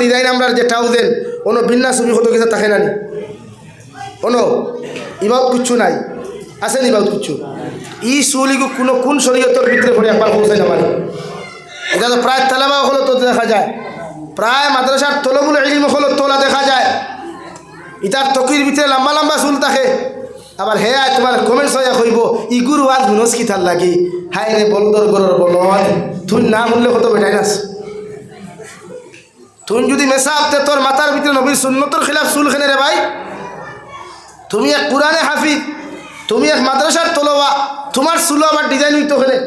Design আমরা যেটাও দেন কোনো বিন্যাস ছবি কত কিছু থাকে না নি কোনো ইবাদ কিচ্ছু নাই আছে নি ইবাদ কিচ্ছু ই চুলিগু কোনো কোন শরীয়তের ভিতরে পড়ে একবার পৌঁছাই না পারে এটা তো প্রায় তালেবা হলো তো দেখা যায় প্রায় মাদ্রাসার তলবুল ইলম হলো তোলা দেখা যায় ইটার তকির ভিতরে লম্বা লম্বা চুল থাকে আবার হে আয় তোমার কমেন্টস হইয়া কইব ইগুর ওয়াজ হুনস কি থার লাগি হায় রে বলদর গরর বলদ তুই না বললে কত বেটাই নাস তুই যদি মেসাবতে তোর মাথার ভিতরে নবীর সুন্নতর খিলাফ চুল খেনে রে ভাই তুমি এক কোরআনে হাফিজ তুমি এক মাদ্রাসার তলবা তোমার চুল আবার ডিজাইন হইতো খেলে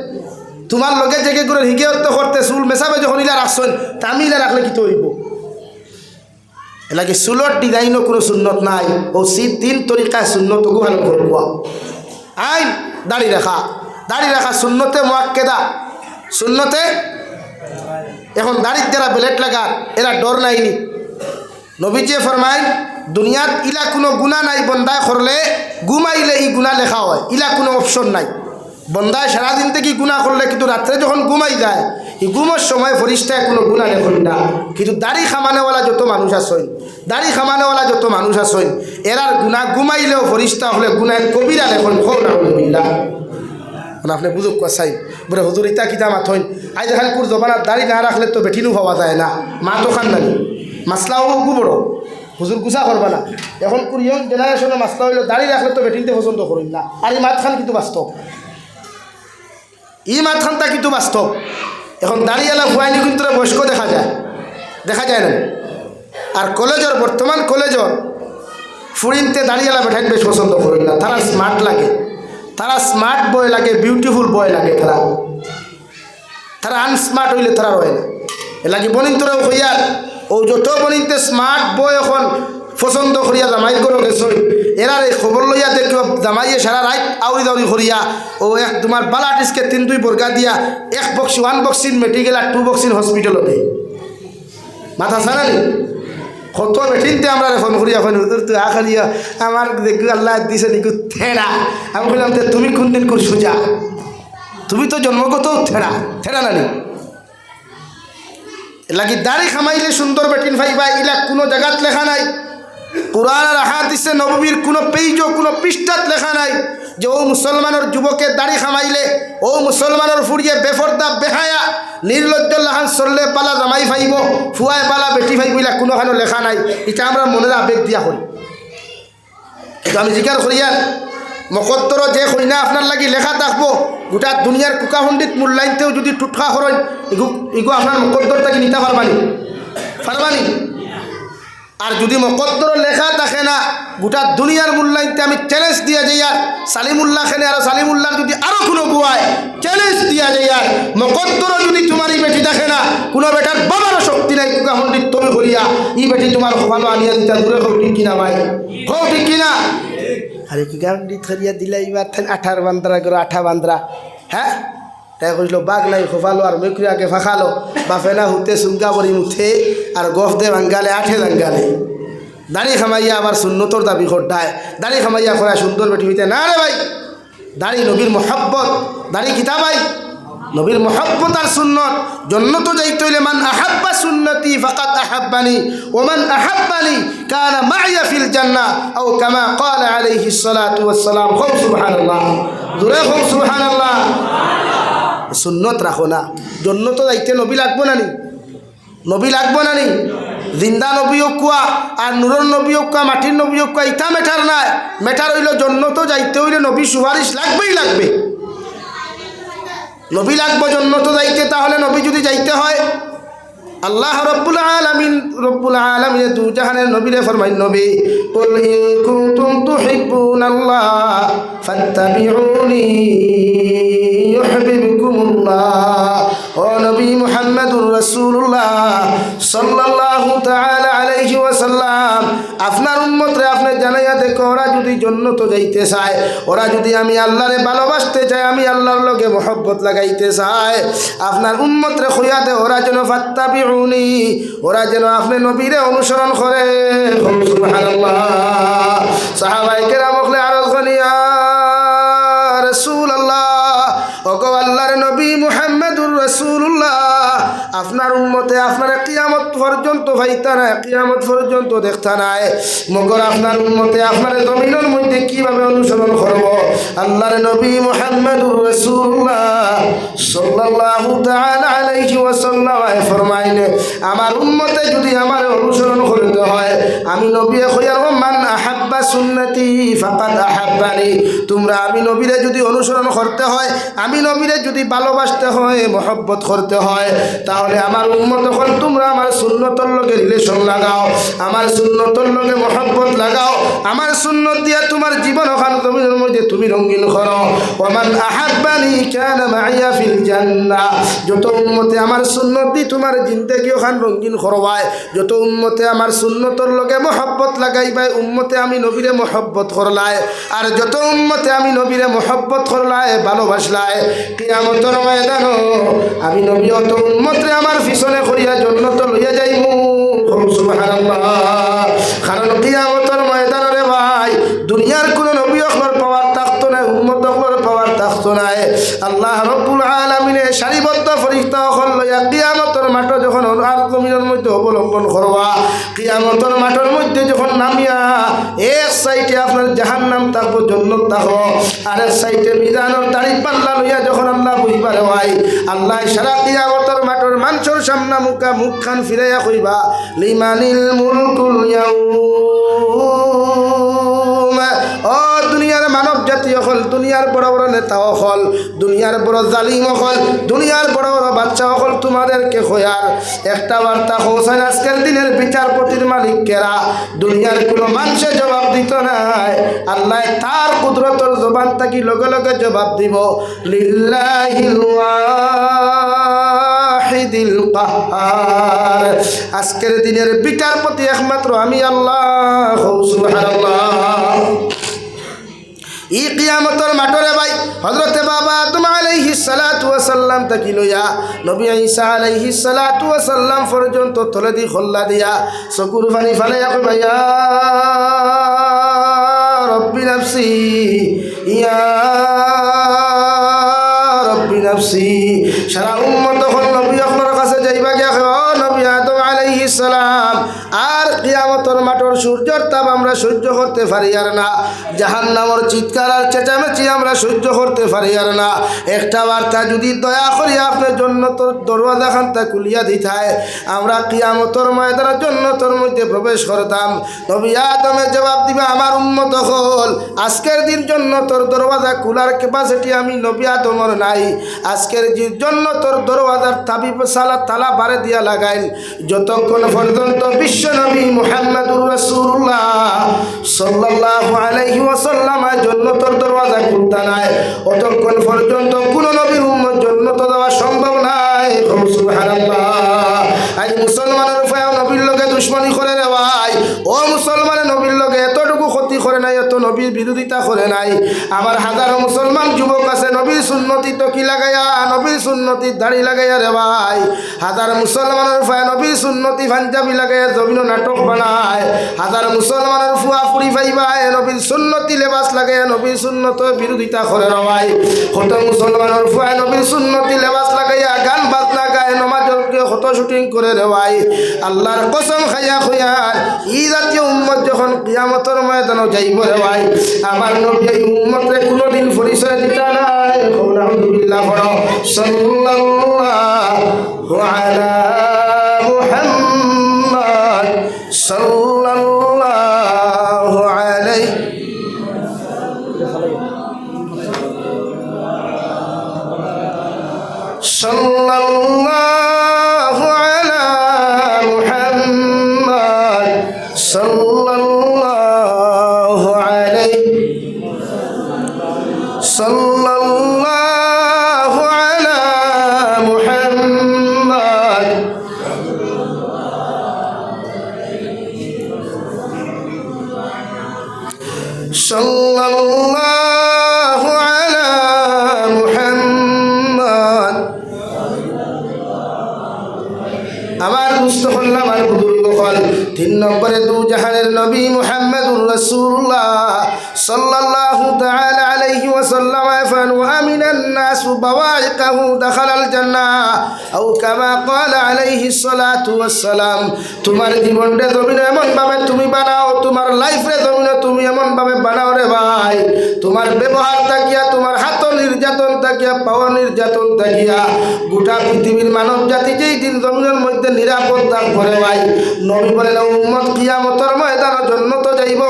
তোমার লগে জেগে করে হিগে করতে চুল মেসাবে যখন ইলা রাখছেন তা আমি ইলা রাখলে কি তো হইব এলাকি চুলর ডিজাইনও কোনো সুন্নত নাই ও তিন তরিকায় সুন্নতকু ভালো করব আইন দাড়ি রাখা সুন্নতে মুআক্কেদা সুন্নতে এখন দাড়ির যারা বেলেট লাগার এরা ডর নাইনি নবীজি ফরমায় দুনিয়াত ইলা কোনো গুণা নাই বন্দায় করলে ঘুমাইলে ই গুণা লেখা হয় ইলা কোনো অপশন নাই বন্দায় সারাদিন থেকে গুণা করলে কিন্তু রাত্রে যখন ঘুমাই যায় এই ঘুমের সময় ফরিস্তায় কোনো গুণা লেখন না কিন্তু দাড়ি খামানেওয়ালা যত মানুষ আছেন এরার গুণা ঘুমাইলেও ফরিস্তা হলে গুণায় কবিরা লেখন খৌনা আপনি বুঝুক চাই বলে হুজুর ইতা কিতা মাথইন আজ খানপুর জবানার দাড়ি না রাখলে তো বেঠিনও হওয়া যায় না মা তো খান নানি মাসলাও গু বড় হুজুর গুছা করবা না এখন ইয়ং জেনারেশনের মাসলা হইল দাড়ি রাখলে তো বেঠিনতে পছন্দ করেন না আর এই মাত খান কিন্তু বাস্তব এখন দাঁড়িয়েলা ভুয়াইনি কিন্তু বয়স্ক দেখা যায় না আর বর্তমান কলেজর ফুরিনতে দাঁড়িয়েলা বেঠাইন বেশ পছন্দ করেন না তারা স্মার্ট বয় লাগে বিউটিফুল বয় লাগে তারা আনস্মার্ট হইলে তারা রয় না এলাকি বনিন তোরা হইয়ার ও যত বনিনতে স্মার্ট বয় এখন পছন্দ করিয়া জামাই করো গেছ এরার এই খবর লইয়া দেখো জামাইয়ে সারা রাত আউরি দাউরি করিয়া ও এক তোমার বালাটিসকে 3-2 বর্গা দিয়া 1 বক্সিন মেডিকেল আর 2 বক্সিন হসপিটালতে মাথা সারানি কত বেঠিনতে আমরা ফোন করিয়া ফোন তুই আখালিয়া আমার দেখি আল্লাহ দিছে নিকু থেড়া আমি বললাম তুমি কোন দিন কর সোজা তুমি তো জন্মগত থেড়া নানি লাগি দাড়ি খামাইলে সুন্দর বেটিন ভাইবা ইলা কোনো জায়গাত লেখা নাই কুরআন আর হাদিসে নববীর কোনো পেজও কোনো পৃষ্ঠাত লেখা নাই যে ও মুসলমানের যুবকের দাড়ি খামাইলে ও মুসলমানের ফুরিয়ে বেফরদা বেহায়া নির্লজ্জ লাহান চললে পালা জামাই ফাইব ফুয়ায় পালা বেটি ফাইব ইলা কোনোখানো লেখা নাই এটা আমরা মনের আবেগ দিয়া করি কিন্তু আমি জিজ্ঞার করিয়া মকদ্দর যে কইনা আপনার লাগি লেখা থাকবো গোটা দুনিয়ার কুকাহণ্ডিত মূল্যায়নতেও যদি টুটকা করেন ইগো আপনার মকদ্দর তাকে নিতে পারবানি আর যদি মকদ্দর লেখা থাকে না গোটা দুনিয়ার মূল্যায়নতে আমি চ্যালেঞ্জ দিয়া যাই আর সালিমুল্লাহ খানে আর সালিমুল্লাহ যদি আরও কোনো গুয়ায় চ্যালেঞ্জ দিয়া যাই আর মকদ্দর যদি তোমার এই বেটি দেখে না কোনো বেটার বাবারও শক্তি নাই কুকাহণ্ডিত তুমি করিয়া ই বেটি তোমার ভালো আনিয়া দিতে দূরে হোক ঠিক কিনা ভাই হোক ঠিক কিনা আরে কি গান্ডি থরিয়া দিলা এবার থান 18 বান্দরা করে 18 বান্দরা হ্যাঁ তাই কইল বাঘ নাই খোফালো আর মেকুরিয়াকে ফাঁকালো বাফেনা হুতে সুঙ্গা বরি মুঠে আর গফ দে ভাঙ্গালে 8 ভাঙ্গালে দাড়ি খামাইয়া আবার সুন্নতর দাবি করতায় দাড়ি খামাইয়া করা সুন্দর বেটি হইতে না রে ভাই দাড়ি নবীর মোহাব্বত দাড়ি কিতা ভাই নবীর মোহাব্বত আর সুন্নত জন্নত যাইতে হইলে মান আহাব্বা সুন্নতি ফাকাদ আহাব্বানি ওয়া মান আহাব্বানি কানা মাইয়া ফিল জান্নাহ আও কামা ক্বালা আলাইহিস সালাতু ওয়াস সালাম খুব সুবহানাল্লাহ জোরে খুব সুবহানাল্লাহ সুন্নত রাখো না জন্নত যাইতে নবী লাগবো না নি জিন্দা নবীও কুয়া আর নূরের নবীও কুয়া মাটির নবীও কুয়া ইটা মেটার নাই মেটার হইল জন্নত যাইতে হইলে নবী সুপারিশ লাগবে নবী লাগবো জন্নত যাইতে তাহলে নবী যদি যাইতে হয় আল্লাহ রব্বুল আলামিন দু জাহানের নবীরে ফরমাইন নবী কুল ইন কুনতুম তুহিব্বুনাল্লাহ ফাত্তাবিউনি ইউহিব্বুকুমুল্লাহ ও নবী মুহাম্মদুর রাসূলুল্লাহ সাল্লাল্লাহু তাআলা আলাইহি ওয়াসাল্লাম আপনার উম্মতরে আপনি জানাইয়া দেখো ওরা যদি জান্নাতে যাইতে চায় ওরা যদি আমি আল্লাহরে ভালোবাসতে চায় আমি আল্লাহর লগে মহব্বত লাগাইতে চায় আপনার উম্মতরে কইয়া দে ওরা যেন ফাত্তাবিউনি ওরা যেন আপনি নবীরে অনুসরণ করে সুবহানাল্লাহ সাহাবায়ে কেরাম বলে আরজ করিয়া রাসূলুল্লাহ ওগো আল্লাহর নবী মুহাম্মদুর রাসূলুল্লাহ আপনার উম্মতে আপনারা কিয়ামত পর্যন্ত ভাইতা না, কিয়ামত পর্যন্ত দেখতা নাই। মগর আপনার উম্মতে আপনার জমিনের মধ্যে কিভাবে অনুসরণ করব? আল্লাহর নবী মুহাম্মদুর রাসূলুল্লাহ সাল্লাল্লাহু তাআলা আলাইহি ওয়াসাল্লাম ফরমাইলে, আমার উম্মতে যদি আমার অনুসরণ করতে হয়, আমি নবী কইয়ার মান আহাব্বা সুন্নতি ফাকাদ আহাব্বানি, তোমরা আমি নবীরে যদি অনুসরণ করতে হয়, আমি নবীরে যদি ভালোবাসতে হয়, মহব্বত করতে হয়, তাহলে আমার উম্মত হল তোমরা আমার সুন্নতর লগে রিলেশন লাগাও, আমার সুন্নতর লগে মহব্বত লাগাও, আমার সুন্নত দিয়া তোমার জীবন ওখান জমিনের মধ্যে তুমি রঙিন করো। ওমান আহাব্বানি কানা মাইয়া ফিল জান্নাহ, যত উম্মতে আমার সুন্নত দি তোমার জিন্দেগি ওখান রঙিন করবায়, যত উম্মতে আমার সুন্নতর লগে মহব্বত লাগাইবাই, উম্মতে আমি নবীরে মহব্বত করলাই, আর যত উম্মতে আমি নবীরে মহব্বত করলাই, ভালোবাসলাই, কিয়ামতের ময়দানো আমি নবী অত উম্মতরে আমার পিছনে করিয়া জান্নাত লইয়া যাইমু। সুবহানাল্লাহ। কারণ কিয়ামতের ময়দানে ভাই দুনিয়ার কোনো নবী অখর পাওয়ার থাকতো না, উম্মত অখর পাওয়ার থাকতো না। আল্লাহ রব্বুল আলামিনে সারিবদ্ধ ফেরেশতা অখর লইয়া কিয়ামতের মাঠ যখন আর জমিনের মধ্যে অবলম্বন করবা, কিয়ামতের মাঠের মধ্যে যখন নামিয়া এক সাইডে আপনার জাহান্নাম থাকবো, জান্নাত থাকবো, আর এক সাইডে মিজানের দাড়ি পাল্লা লইয়া যখন আল্লাহ বুঝবারে হয়, আল্লাহ সারা কিয়ামতের মাঠের মানুষের সামনে মুখখান ফিরাইয়া কইবা, লিমানিল মুলকুল ইয়াউম। ও দুনিয়ার মানব জাতি হল, দুনিয়ার বড় বড় নেতা হল, দুনিয়ার বড় জালিম হল, দুনিয়ার বড় বড় বাচ্চা হল, তোমাদেরকে খোয়ার একটা বার্তা হোসেন, আজকের দিনের বিচারপতির মালিক কেরা? দুনিয়ার কোনো মানুষে জবাব দিত নাই, আল্লাহ তার কুদরতর জবান থাকি লগে লগে জবাব দিব, লিল্লাহিল ওয়াহিদিল কাহ্হার। আজকের দিনের বিচারপতি একমাত্র আমি আল্লাহ। সুবহানাল্লাহ। ই কিয়ামতের মাঠরে ভাই হযরতে বাবা আদম আলাইহিস সালাতু ওয়াস সালাম তাকি লইয়া নবী ঈসা আলাইহিস সালাতু ওয়াস সালাম পর্যন্ত তলে দি খল্লা দিয়া চকুর পানি ফালাইয়া কইবা, ইয়া রব্বি নাফসি, ইয়া রব্বি নাফসি। সারা উম্মত হল নবী আপনার কাছে যাইবা গিয়া ও নবী আদম আলাইহিস সালাম, আর কিয়ামতের মাঠের সূর্যের তাপ আমরা সহ্য করতে পারি আর না, জাহান্নামের চিৎকার আর চেঁচামেচি আমরা সহ্য করতে পারি আর না। একটা বার্তা যদি দয়া করিয়া আপনার জান্নাতের দরওয়াজা খানটা খুলিয়া দিতায়, আমরা কিয়ামতের ময়দানে জান্নাতের মধ্যে প্রবেশ করতাম। নবী আদমে জবাব দিবে, আমার উম্মত হল আজকের দিন জান্নাতের দরওয়াজা খোলার ক্যাপাসিটি আমি নবী আদমের নাই। আজকের জান্নাতের দরওয়াজার তাবি সালা তালা বারে দিয়া লাগাইল, যতক্ষণ পর্যন্ত বিশ্ব নবী মুহাম্মদুর রাসূলুল্লাহ সাল্লাল্লাহু আলাইহি ওয়াসাল্লাম জান্নাতের দরওয়াজা খুলতা নাই, অতক্ষণ পর্যন্ত কোন নবীর উম্মত জান্নাতে যাওয়া সম্ভব নাই। সুবহানাল্লাহ। আজ মুসলমানের উপরে নবীর লগে দুশমনী করে রে ভাই, ও মুসলমানের নবীর লগে এতটুকু ক্ষতি করে নাই, এত নবীর বিরোধিতা করে নাই। আমার হাজারো মুসলমান যুবক আছে নবীর সুন্নতি টকি লাগাইয়া, নবীর সুন্নতি দাড়ি লাগাইয়া রে ভাই, হাজার মুসলমানের উপরে নবীর সুন্নতি পাঞ্জাবি লাগাইয়া জমিন নাটক বানায়, হাজার মুসলমানের ফুয়া ফুরি ভাইবাই নবীর সুন্নতি লেবাস লাগাইয়া নবীর সুন্নত বিরোধিতা করে রে ভাই। কত মুসলমানের ফুয়া নবীর সুন্নতি লেবাস লাগাইয়া গান বাজনা গায়, নমাজকে কত শুটিং করে রে ভাই। আল্লাহর কসম খাইয়া খুয়ার ই জাতীয় উম্মত যখন কিয়ামতের ময়দানে যাইব রে ভাই, আমার নবী এই উম্মতরে কোনোদিন পরিচয় দিতা নাই। আলহামদুলিল্লাহ পড়ো, সাল্লাল্লাহু আলা মুহাম্মদ সাল্লাল্লাহু আলাইহি সাল্লাল্লাহু আলা মুহাম্মদ সাল্লাল্লাহু আলাইহি সাল্লাল্লাহু আলা মুহাম্মদ সাল্লাল্লাহু আলা মুহাম্মদ। আমার মুস্তফা আমার বুজুর্গ হল 3 নম্বরে দু জাহানের নবী মুহাম্মদুর রাসূলুল্লাহ সাল্লাল্লাহু তাআলা আলাইহি ওয়াসাল্লাম وآمن الناس بوائقه دخل الجنة أو كما قال عليه الصلاة والسلام তোমার জীবনটা জমিন এমন ভাবে তুমি বানাও তোমার লাইফে জমিন তুমি এমন ভাবে বানাও রে ভাই তোমার ব্যবহার থাকিয়া তোমার হাত নির্যাতন থাকিয়া পাওয়া নির্যাতন থাকিয়া গোটা পৃথিবীর মানব জাতি যেই দিন জমিনের মধ্যে নিরাপদ দান করে ভাই নবী বলেন উম্মত কিয়ামতের ময়দানে জান্নাত যাইব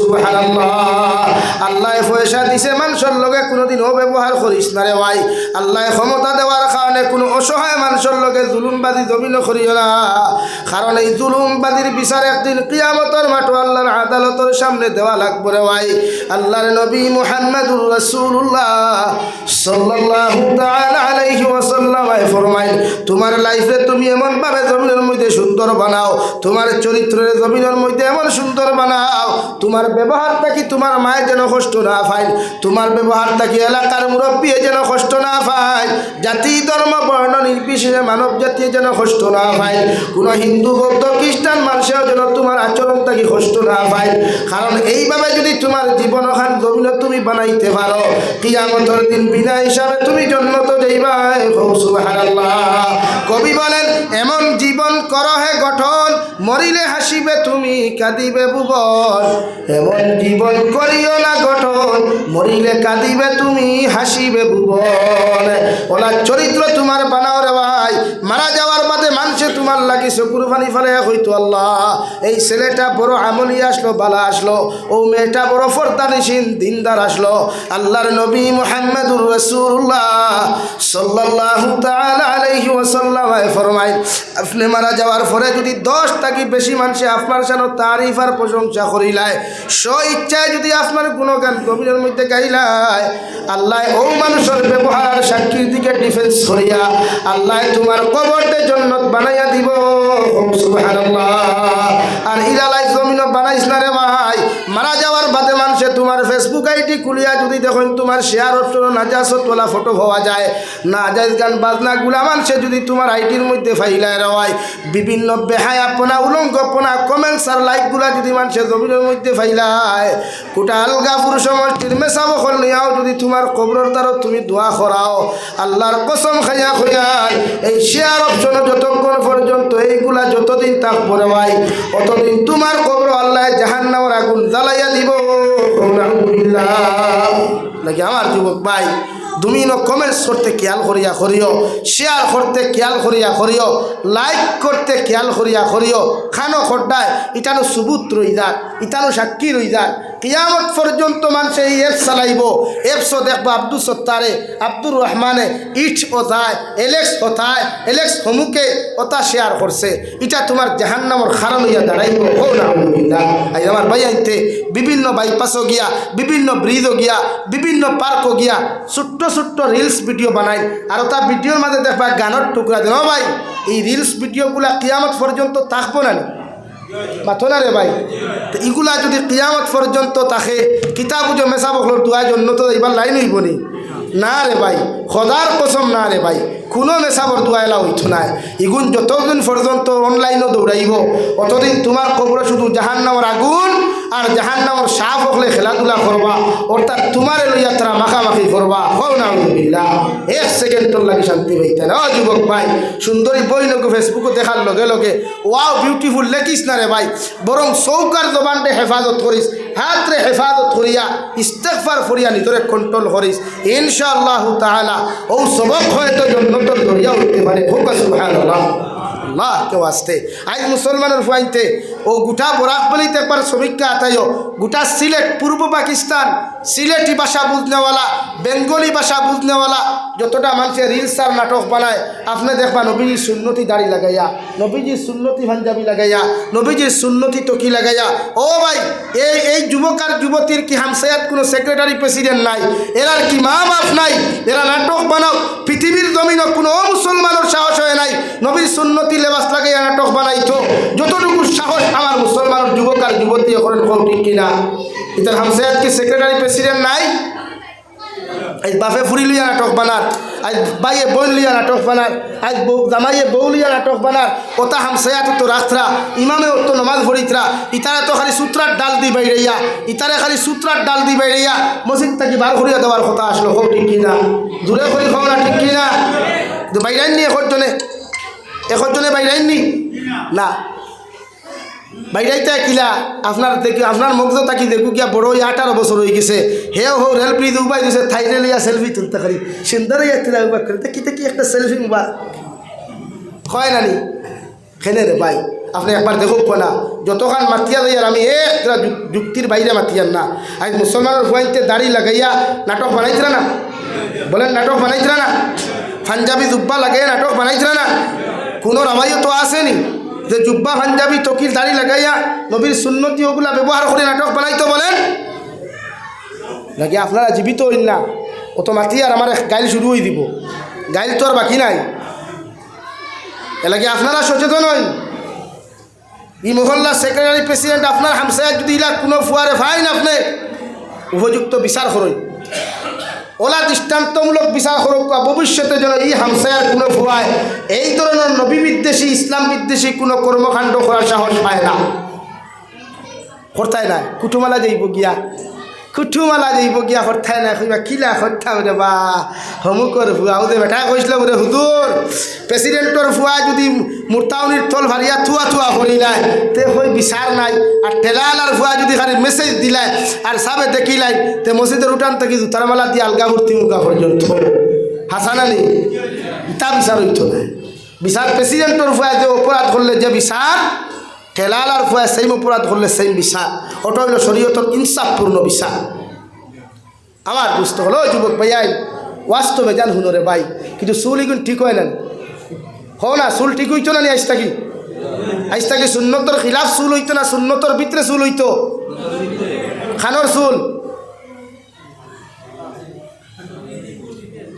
সুবহানাল্লাহ আল্লাহ পয়সা দিছে মানুষের লগে কোনোদিন অব্যবহার করিস না রে ভাই আল্লাহ ক্ষমতা দেওয়ার কারণে কোনো অসহায় মানুষের লগে জুলুমবাদী জমিন করিও না কারণ এই জুলুমবাদীর বিচার একদিন কিয়ামতের মাঠে আল্লাহর আদালতের সামনে দেওয়া লাগবে রে ভাই আল্লাহর নবী মুহাম্মদুর রাসূলুল্লাহ সাল্লাল্লাহু তাআলা আলাইহি ওয়াসাল্লাম ফরমায় তোমার লাইফে তুমি এমন ভাবে জমিনের মধ্যে সুন্দর বানাও তোমার চরিত্রের জমিনের মধ্যে এমন সুন্দর বানাও তোমার ব্যবহারটা কি তোমার মায়ের যেন কষ্ট না পায় তোমার ব্যবহারটা কি এলাকার মুরব্বী যেন কষ্ট না পায় জাতি ধর্ম বর্ণ নির্বিশেষে মানব জাতি যেন কষ্ট না পায় কোনো হিন্দু বৌদ্ধ খ্রিস্টান মানুষেও যেন তোমার আচরণটা কি কষ্ট না পায় কারণ এইভাবে যদি তোমার জীবন ওখান জমিন তুমি বানাইতে পারো কিয়ামতের দিন বিনা হিসাবে তুমি জান্নাতে যাইবা সুবহানাল্লাহ কবি বলেন এমন জীবন করো হে গঠন মরিলে হাসিবে তুমি কাঁদিবে ভুবন এমন জীবন করিও না গঠন মরিলে কাঁদিবে তুমি হাসিবে ভুবন ওলা চরিত্র তোমার বানাও রে ভাই মারা যাওয়ার বাদে মানুষে তোমার লাগি চকুর পানি ফেলে হইতো আল্লাহ এই ছেলেটা বড় আমলি আসলো বালা আসলো ও মেয়েটা বড় ফরদানিসীন দিনদার আসলো আল্লাহর নবী মুহাম্মদুর রাসূলুল্লাহ সাল্লাল্লাহু তাআলা আলাইহি ওয়াসাল্লাম ফরমায় আপনি মারা যাওয়ার পরে যদি 10 টাকি বেশি মানুষে আপনার সানো তারিফ আর প্রশংসা করিলায় স্ব ইচ্ছায় যদি আপনার গুণগান গভীরের মধ্যে গাইলায় আল্লাহ ও মানুষের ব্যবহার সাক্ষীর দিকে ডিফেন্স করিয়া আল্লাহ তোমার কবরতে জান্নাত বানাইয়া দিব সুবহানাল্লাহ আর ইরা লাইফ জমিন বানাইছ না রে ভাই মারা যাওয়ার বাদে মানুষে তোমার ফেসবুক আইডি খুলিয়া যদি দেখুন তোমার শেয়ার অপশন নাজাসত তোলা ফটো পাওয়া যায় না জায়েজ গান বাজনা গুলা মানুষে যদি তোমার আইডির মধ্যে ফাইলায় রয় বিভিন্ন বেহায়াপনা উলঙ্গপনা কমেন্টস আর লাইকগুলা যদি মানুষের জমিনের মধ্যে ফাইলায় কোটা আলগাপুর সমষ্টির মেসাব নিয়াও যদি তোমার কবরের দ্বারা তুমি দোয়া করাও আল্লাহর কসম খাইয়া খোয়াই এই শেয়ার অপশন যতক্ষণ পর্যন্ত এইগুলা যতদিন থাকবো রে ভাই অতদিন তোমার কবর আল্লাহ জাহান্নামের আগুন জ্বালাইয়া দিব নাকি আমার যুবক ভাই তুমি কমেন্টস করতে খেয়াল করিয়া করিও শেয়ার করতে খেয়াল করিয়া করিও লাইক করতে খেয়াল করিয়া করিও খানো খড্ডায় ইটানো সুবুত রই যাক ইটানো সাক্ষী রই যাক কিয়ামত পর্যন্ত মানুষ এই অ্যাপস চালাইব অ্যাপসও দেখবো আব্দুল সত্তারে আব্দুর রহমানে ইট ওথায় এলেক্স ওথায় এলেক্স হমুকে ওটা শেয়ার করছে এটা তোমার জাহান্নামর কারণ হইয়া দাঁড়াইব ও না আমার ভাই আইতে বিভিন্ন বাইপাসও গিয়া বিভিন্ন ব্রিজও গিয়া বিভিন্ন পার্কও গিয়া ছোট্ট ছোট্ট রিলস ভিডিও বানাই আর ওটা ভিডিওর মাঝে দেখবা গানের টুকরা দেন ভাই এই রিলস ভিডিওগুলা কিয়ামত পর্যন্ত থাকবো না মাথো না রে ভাই তো এগুলা যদি কিয়ামত পর্যন্ত থাকে কিতাব যে মেসা বকলোর দুয়ার জন্য তো এবার লাইন হইব নি না রে ভাই খোদার কসম না রে ভাই কোনো মেসাবর দুয়াইলা হইতো নাই ইগুন যতদিন পর্যন্ত অনলাইনও দৌড়াইব অতদিন তোমার কবরে শুধু জাহান্নামের আগুন আর জাহান্নামের সাপ হকলে খেলাধুলা করবা অর্থাৎ তোমার লইয়া তারা মাখামাখি করবা হও না আলহামদুলিল্লাহ 1 সেকেন্ডর লাগি শান্তি পাইতে না যুবক ভাই সুন্দরী বই লোক ফেসবুকে দেখার লগে লগে ওয়াও বিউটিফুল লেখিস না রে ভাই বরং চৌকার জবানটে হেফাজত করিস হাতরে হেফাজত করিয়া ইস্তেগফার করিয়া নিজরে কন্ট্রোল করিস ইনশাআল্লাহ তাআলা ও সবক হয়তো জন্নতর দরিয়া হইতে পারে খুব সুবহানাল্লাহ আল্লাহ কেউ আসতে আজ মুসলমানের ফুয়াইতে ও গোটা বরাক বলিতে একবার সমীক্ষা আতাইও গোটা সিলেট পূর্ব পাকিস্তান সিলেটি ভাষা বুঝনেওয়ালা বেঙ্গলি ভাষা বুঝনেওয়ালা যতটা মানুষের রিলস আর নাটক বানায় আপনি দেখবা নবীজির সুন্নতি দাড়ি লাগাইয়া নবীজির সুন্নতি পাঞ্জাবি লাগাইয়া নবীজির সুন্নতি টকি লাগাইয়া ও ভাই এই যুবক আর যুবতীর কি হামসায়াত কোনো সেক্রেটারি প্রেসিডেন্ট নাই এরার কি মা বাপ নাই এরা নাটক বানাও পৃথিবীর জমিন কোনো মুসলমানের সাহস হয় নাই নবীর সুন্নতি লেবাস লাগাইয়া নাটক বানাইতো যতটুকু সাহস আমার মুসলমানের যুবক আর যুবতী করেন ঠিক কিনা এটার হামসায়াত কি সেক্রেটারি প্রেসিডেন্ট নাই আজ বাপে ফুরি লিয়া নাটক বানার, আজ বাইয়ে বোন লিয়া নাটক বানার, আজ জামাইয়ে বউ লিয়া নাটক বানার। ওটা হামসায়া তো রাখরা, ইমামে তো নমাজ পড়িতরা, ইতারে তো খালি সূত্রার ডাল দি বাইরেইয়া, ইতারে খালি সূত্রার ডাল দি বাইরেইয়া মসজিদ থেকে বার করিয়া দেওয়ার কথা আসলো। হোক ঠিক কিনা? দূরে করি খাও না, ঠিক কিনা? বাইরাইননি একজনে বাইরাইননি না, বাইরাইতে কিলা আপনার দেখি আপনার মগজ তাকি দেখু গিয়া বড় 18 বছর হয়ে গেছে, হেও হো রেল ব্রিজ উবাই দিছে, থাইরে লিয়া সেলফি তুলতে পারি সুন্দর ইয়াত্রা উবা করতে কিতে কি একটা সেলফি মুবা হয় নানি খেলে রে ভাই। আপনি একবার দেখুক না, যতক্ষণ মাতিয়া দেয় আমি একটা যুক্তির বাইরে মাতিয়ার না। আজ মুসলমানের ফুয়াইতে দাড়ি লাগাইয়া নাটক বানাইছিলা না, বলেন নাটক বানাইছিলা না? পাঞ্জাবি জুব্বা লাগাইয়া নাটক বানাইছিলা না? কোনো রামাইও তো আসেনি যে জুব্বা পাঞ্জাবি তকির দাড়ি লাগাইয়া নবীর সুন্নতি ওগুলা ব্যবহার করে নাটক বানাইতো? বলেন লাগে আপনারা জীবিত হইন না, অত মাতি আর আমার গাইল শুরু হয়ে দিব, গাইল তো আর বাকি নাই। এলাকি আপনারা সচেতন হইন। ই মহল্লার সেক্রেটারি প্রেসিডেন্ট আপনার হামসায় যদি ইলা কোনো ফুয়ারে ফাইন আপনি উপযুক্ত বিচার করুন, ওলা দৃষ্টান্তমূলক বিচার করুক, ভবিষ্যতে যেন এই হামসায়ার কোনো ফুয়ায় এই ধরনের নবী বিদ্বেষী ইসলাম বিদ্বেষী কোনো কর্মকাণ্ড করার সাহস পায় না, করতায় না। কুটুমালা যাইব গিয়া, কুটুমালা যাইব গিয়া করতায় না, কইবা কিলা করতাম রে বা হমুকর ফুয়া ওদের বেটা কইছিল বলে হুজুর প্রেসিডেন্টর ফুয়া যদি মুরতাউনির তল ভারিয়া থুয়া থুয়া করি নাই তে হই বিচার নাই, আর ঠেলালার ফুয়া যদি খালি মেসেজ দিলাই আর সাবে দেখিলাই তে মসজিদের উঠান থেকে জুতার মালা দিয়ে আলগা মূর্তি মুখা পর্যন্ত হাসান আলী ইতা বিচার হইত না। বিচার প্রেসিডেন্টর ফুয়া যে অপরাধ করলে যে বিচার, ঠেলালার ফুয়া সেই অপরাধ করলে সেই বিচার, ওটা হইল শরীয়তর ইনসাফপূর্ণ বিচার। আমার বুঝতে হলো যুবক ভাইয়াই বাস্তবে জান হুনরে ভাই, কিন্তু চুল এগুলো ঠিক হয় না, হো না চুল ঠিক হইতো না নি? আজ থাকি সুন্নতর খিলাফ চুল হইতো না, সুন্নতর ভিতরে চুল হইতো, খানোর চুল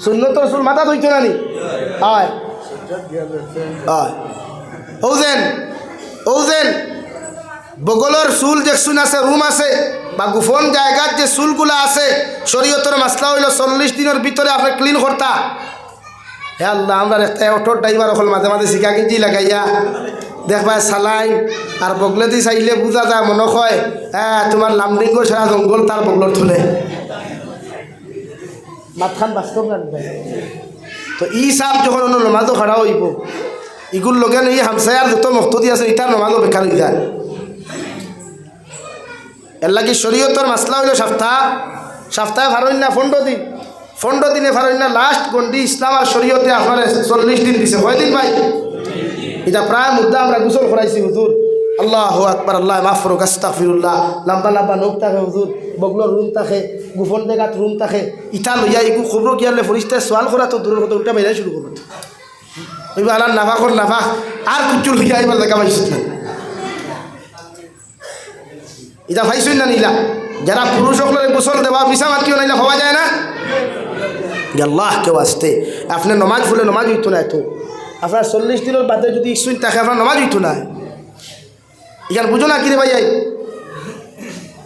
সুন্নতর চুল মাথা হইতো না নি? হয় হয় ওজেন বগলর চুল যে শুন আছে, রুম আছে বা গোপন জায়গার যে চুলগুলা আছে, শরীয়তের মাসলা হইল 40 দিনের ভিতরে আপনি ক্লিন করতা। হে আল্লাহ, আমরা একটা অটোর ড্রাইভার হল মাঝে মাঝে শিকা গেঞ্জি লাগাইয়া দেখবা সালাইন আর বগলে দি চাইলে বুঝা যায়, মনে হয় হ্যাঁ তোমার লামডিঙ্গর সারা জঙ্গল তার বগলর থলে মাথান বাস্তব না। তো ই সাপ যখন অন্য নমাজও খাড়া হইব, ইগুর লগে এই হামসায়ার যত মক্তদি আছে ইটার নমাজও বেকার হয়ে যায়। এর লাগে শরীয়তর মাসলা হইল সপ্তাহে ফারইন না 15 দিনে ফারইন না, লাস্ট গন্ডি ইসলাম আর শরীয়তে আপনার 40 দিন দিছে। কয়দিন ভাই? এটা প্রায় মুদ্দা আমরা গোসল করাইছি হুজুর, আল্লাহু আকবার, আল্লাহ মাফ করুক, আস্তাগফিরুল্লাহ। লম্বা লম্বা নখ থাকে হুজুর, বগলর রুম থাকে, গোপন জায়গাত রুম থাকে, ইটা লইয়া ইগু খবর গিয়ালে ফরিস্তায় সোয়াল করা তো দূরের কথা, উল্টা বেড়াই শুরু করবো। ওইবা আল্লাহ নাফাক আর কুচুর লইয়া এবার দেখা পাইছিস না, এটা ভাইছই না নিলা। যারা পুরুষ সকলের গোসল দেওয়া মিশা মাতিও নাইলা হওয়া যায় না, আল্লাহ কেউ আসতে আপনার নমাজ ফুলে নমাজ হইতো না, এত আপনার 40 দিনের বাদে যদি ইসুন থাকে আপনার নমাজ হইতো না। এখানে বুঝো না কিরে ভাই,